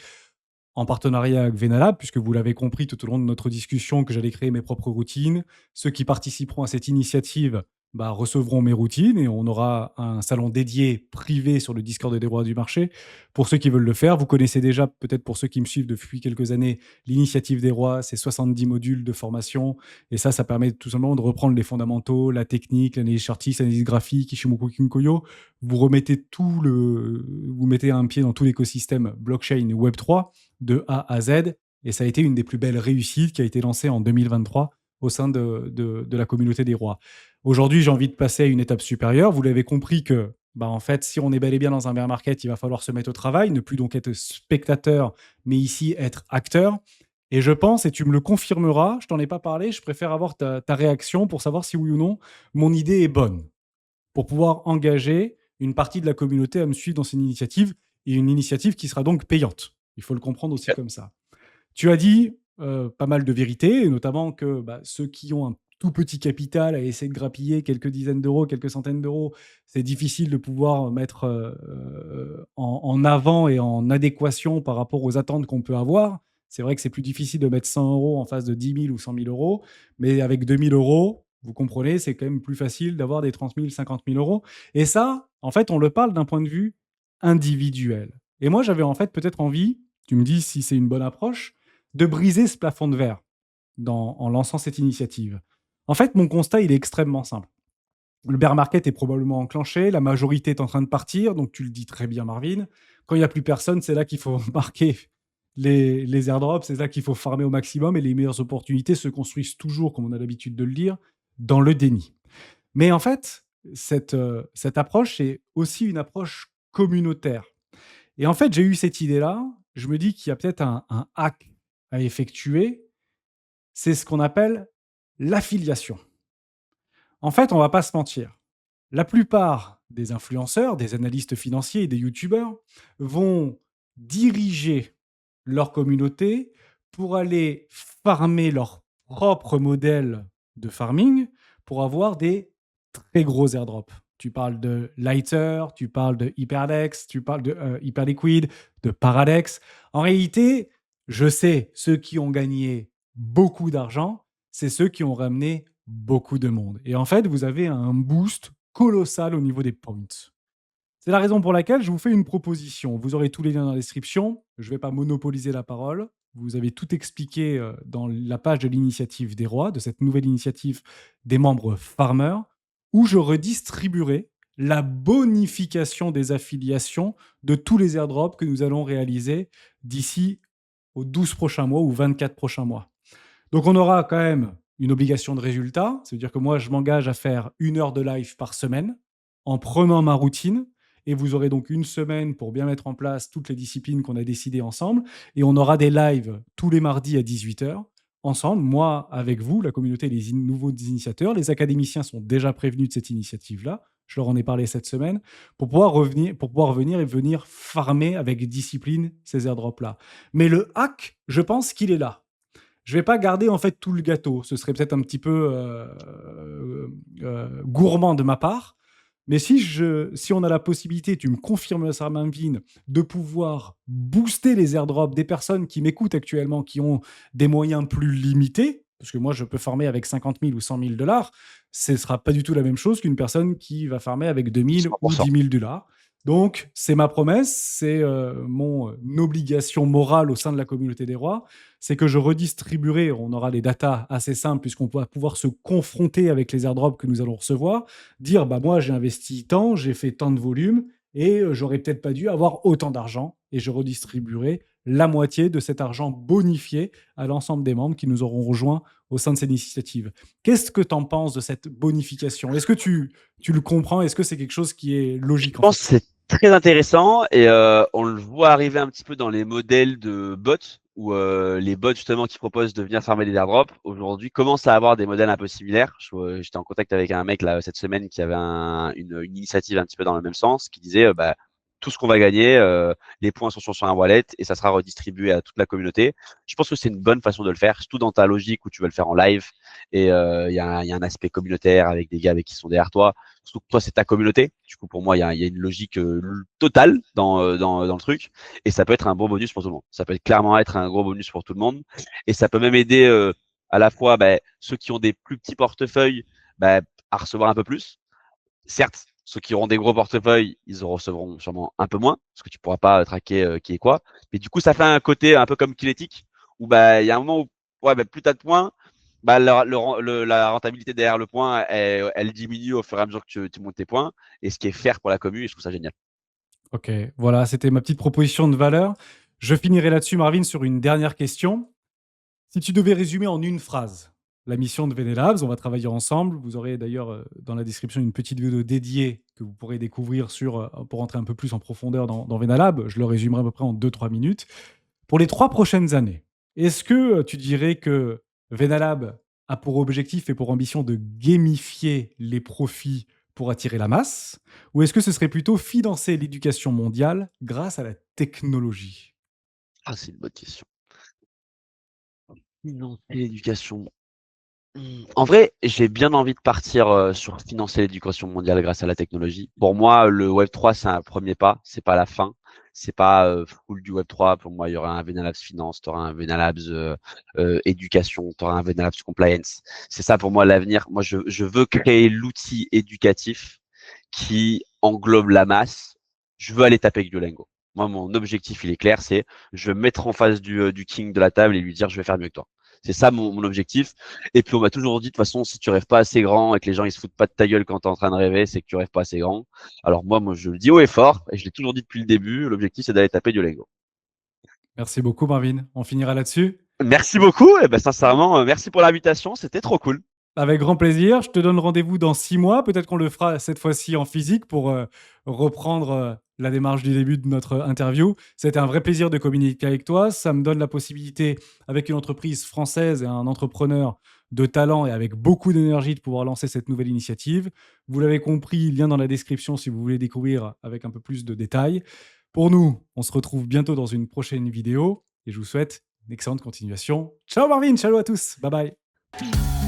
Speaker 2: en partenariat avec Venalab, puisque vous l'avez compris tout au long de notre discussion que j'allais créer mes propres routines. Ceux qui participeront à cette initiative bah, recevront mes routines et on aura un salon dédié privé sur le Discord des rois du marché. Pour ceux qui veulent le faire, vous connaissez déjà, peut-être pour ceux qui me suivent depuis quelques années, l'initiative des rois, c'est 70 modules de formation. Et ça permet tout simplement de reprendre les fondamentaux, la technique, l'analyse chartiste, l'analyse graphique, Ishimoku Kinkoyo. Vous mettez un pied dans tout l'écosystème blockchain Web3 de A à Z. Et ça a été une des plus belles réussites qui a été lancée en 2023 au sein de la communauté des rois. Aujourd'hui, j'ai envie de passer à une étape supérieure. Vous l'avez compris que, bah, en fait, si on est bel et bien dans un bear market, il va falloir se mettre au travail, ne plus donc être spectateur, mais ici être acteur. Et je pense, et tu me le confirmeras, je t'en ai pas parlé, je préfère avoir ta réaction pour savoir si oui ou non mon idée est bonne, pour pouvoir engager une partie de la communauté à me suivre dans cette initiative, et une initiative qui sera donc payante. Il faut le comprendre aussi comme ça. Tu as dit pas mal de vérités, et notamment que bah, ceux qui ont un tout petit capital à essayer de grappiller quelques dizaines d'euros, quelques centaines d'euros, c'est difficile de pouvoir mettre en avant et en adéquation par rapport aux attentes qu'on peut avoir. C'est vrai que c'est plus difficile de mettre 100 euros en face de 10 000 ou 100 000 euros, mais avec 2 000 euros, vous comprenez, c'est quand même plus facile d'avoir des 30 000, 50 000 euros. Et ça, en fait, on le parle d'un point de vue individuel. Et moi, j'avais en fait peut-être envie, tu me dis si c'est une bonne approche, de briser ce plafond de verre en lançant cette initiative. En fait, mon constat, il est extrêmement simple. Le bear market est probablement enclenché, la majorité est en train de partir, donc tu le dis très bien, Marvin. Quand il n'y a plus personne, c'est là qu'il faut marquer les airdrops, c'est ça qu'il faut farmer au maximum et les meilleures opportunités se construisent toujours, comme on a l'habitude de le dire, dans le déni. Mais en fait, cette approche est aussi une approche communautaire. Et en fait, j'ai eu cette idée-là. Je me dis qu'il y a peut-être un hack à effectuer. C'est ce qu'on appelle l'affiliation. En fait, on va pas se mentir. La plupart des influenceurs, des analystes financiers et des youtubeurs vont diriger leur communauté pour aller farmer leur propre modèle de farming pour avoir des très gros airdrops. Tu parles de Lighter, tu parles de Hyperdex, tu parles de Hyperliquid, de Paradex. En réalité, je sais, ceux qui ont gagné beaucoup d'argent, c'est ceux qui ont ramené beaucoup de monde. Et en fait, vous avez un boost colossal au niveau des points. C'est la raison pour laquelle je vous fais une proposition. Vous aurez tous les liens dans la description. Je ne vais pas monopoliser la parole. Vous avez tout expliqué dans la page de l'initiative des rois, de cette nouvelle initiative des membres farmers, où je redistribuerai la bonification des affiliations de tous les airdrops que nous allons réaliser d'ici aux 12 prochains mois ou 24 prochains mois. Donc on aura quand même une obligation de résultat. C'est-à-dire que moi, je m'engage à faire 1 heure de live par semaine en prenant ma routine. Et vous aurez donc une semaine pour bien mettre en place toutes les disciplines qu'on a décidées ensemble. Et on aura des lives tous les mardis à 18 h ensemble, moi avec vous, la communauté, les nouveaux initiateurs. Les académiciens sont déjà prévenus de cette initiative-là. Je leur en ai parlé cette semaine pour pouvoir venir et venir farmer avec discipline ces airdrops-là. Mais le hack, je pense qu'il est là. Je vais pas garder en fait tout le gâteau. Ce serait peut-être un petit peu gourmand de ma part. Mais si on a la possibilité, tu me confirmes ça, Manvin, de pouvoir booster les airdrops des personnes qui m'écoutent actuellement, qui ont des moyens plus limités, parce que moi, je peux farmer avec 50 000 ou 100 000 dollars, ce ne sera pas du tout la même chose qu'une personne qui va farmer avec 2 000 ou
Speaker 1: 100%.
Speaker 2: 10 000 dollars. Donc, c'est ma promesse, c'est mon obligation morale au sein de la communauté des rois, c'est que je redistribuerai, on aura les datas assez simples puisqu'on va pouvoir se confronter avec les airdrops que nous allons recevoir, dire bah moi j'ai investi tant, j'ai fait tant de volume et j'aurais peut-être pas dû avoir autant d'argent et je redistribuerai la moitié de cet argent bonifié à l'ensemble des membres qui nous auront rejoints au sein de cette initiative. Qu'est-ce que tu en penses de cette bonification? Est-ce que tu le comprends? Est-ce que c'est quelque chose qui est
Speaker 1: Je
Speaker 2: logique en
Speaker 1: pense que
Speaker 2: fait?
Speaker 1: c'est très intéressant et on le voit arriver un petit peu dans les modèles de bots où les bots justement qui proposent de venir farmer des airdrops aujourd'hui commencent à avoir des modèles un peu similaires. J'étais en contact avec un mec là cette semaine qui avait une initiative un petit peu dans le même sens, qui disait bah, tout ce qu'on va gagner, les points sont sur un wallet et ça sera redistribué à toute la communauté. Je pense que c'est une bonne façon de le faire, surtout dans ta logique où tu veux le faire en live et il y a un aspect communautaire avec des gars avec qui sont derrière toi. Surtout que toi, c'est ta communauté. Du coup, pour moi, il y a une logique totale dans le truc. Et ça peut être un bon bonus pour tout le monde. Ça peut être clairement être un gros bonus pour tout le monde. Et ça peut même aider à la fois ceux qui ont des plus petits portefeuilles à recevoir un peu plus. Certes, ceux qui auront des gros portefeuilles, ils en recevront sûrement un peu moins, parce que tu pourras pas traquer qui est quoi. Mais du coup, ça fait un côté un peu comme Kinetic, où il y a un moment où plus tu as de points, la rentabilité derrière le point, elle diminue au fur et à mesure que tu montes tes points, et ce qui est fair pour la commu, et je trouve ça génial.
Speaker 2: Ok, voilà, c'était ma petite proposition de valeur. Je finirai là-dessus, Marvin, sur une dernière question. Si tu devais résumer en une phrase la mission de Venelabs, on va travailler ensemble. Vous aurez d'ailleurs dans la description une petite vidéo dédiée que vous pourrez découvrir pour entrer un peu plus en profondeur dans Venelab. Je le résumerai à peu près en 2-3 minutes. Pour les 3 prochaines années, est-ce que tu dirais que Venalab a pour objectif et pour ambition de gamifier les profits pour attirer la masse? Ou est-ce que ce serait plutôt financer l'éducation mondiale grâce à la technologie?
Speaker 1: Ah, c'est une bonne question. Financer l'éducation. En vrai, j'ai bien envie de partir sur financer l'éducation mondiale grâce à la technologie. Pour moi, le Web3, c'est un premier pas, c'est pas la fin. C'est pas full du Web3. Pour moi, il y aura un Venalabs Finance, tu auras un Venalabs Éducation, tu auras un Venalabs Compliance. C'est ça pour moi l'avenir. Moi, je veux créer l'outil éducatif qui englobe la masse. Je veux aller taper avec Duolingo. Moi, mon objectif, il est clair, c'est je vais me mettre en face du king de la table et lui dire je vais faire mieux que toi. C'est ça mon objectif. Et puis on m'a toujours dit de toute façon, si tu rêves pas assez grand et que les gens ils se foutent pas de ta gueule quand tu es en train de rêver, c'est que tu rêves pas assez grand. Alors moi je le dis haut et fort, et je l'ai toujours dit depuis le début, l'objectif c'est d'aller taper Duolingo.
Speaker 2: Merci beaucoup, Marvin. On finira là-dessus.
Speaker 1: Merci beaucoup. Et ben, sincèrement, merci pour l'invitation. C'était trop cool.
Speaker 2: Avec grand plaisir. Je te donne rendez-vous dans 6 mois. Peut-être qu'on le fera cette fois-ci en physique pour reprendre la démarche du début de notre interview. C'était un vrai plaisir de communiquer avec toi. Ça me donne la possibilité, avec une entreprise française et un entrepreneur de talent et avec beaucoup d'énergie, de pouvoir lancer cette nouvelle initiative. Vous l'avez compris, lien dans la description si vous voulez découvrir avec un peu plus de détails. Pour nous, on se retrouve bientôt dans une prochaine vidéo et je vous souhaite une excellente continuation. Ciao Marvin, ciao à tous. Bye bye.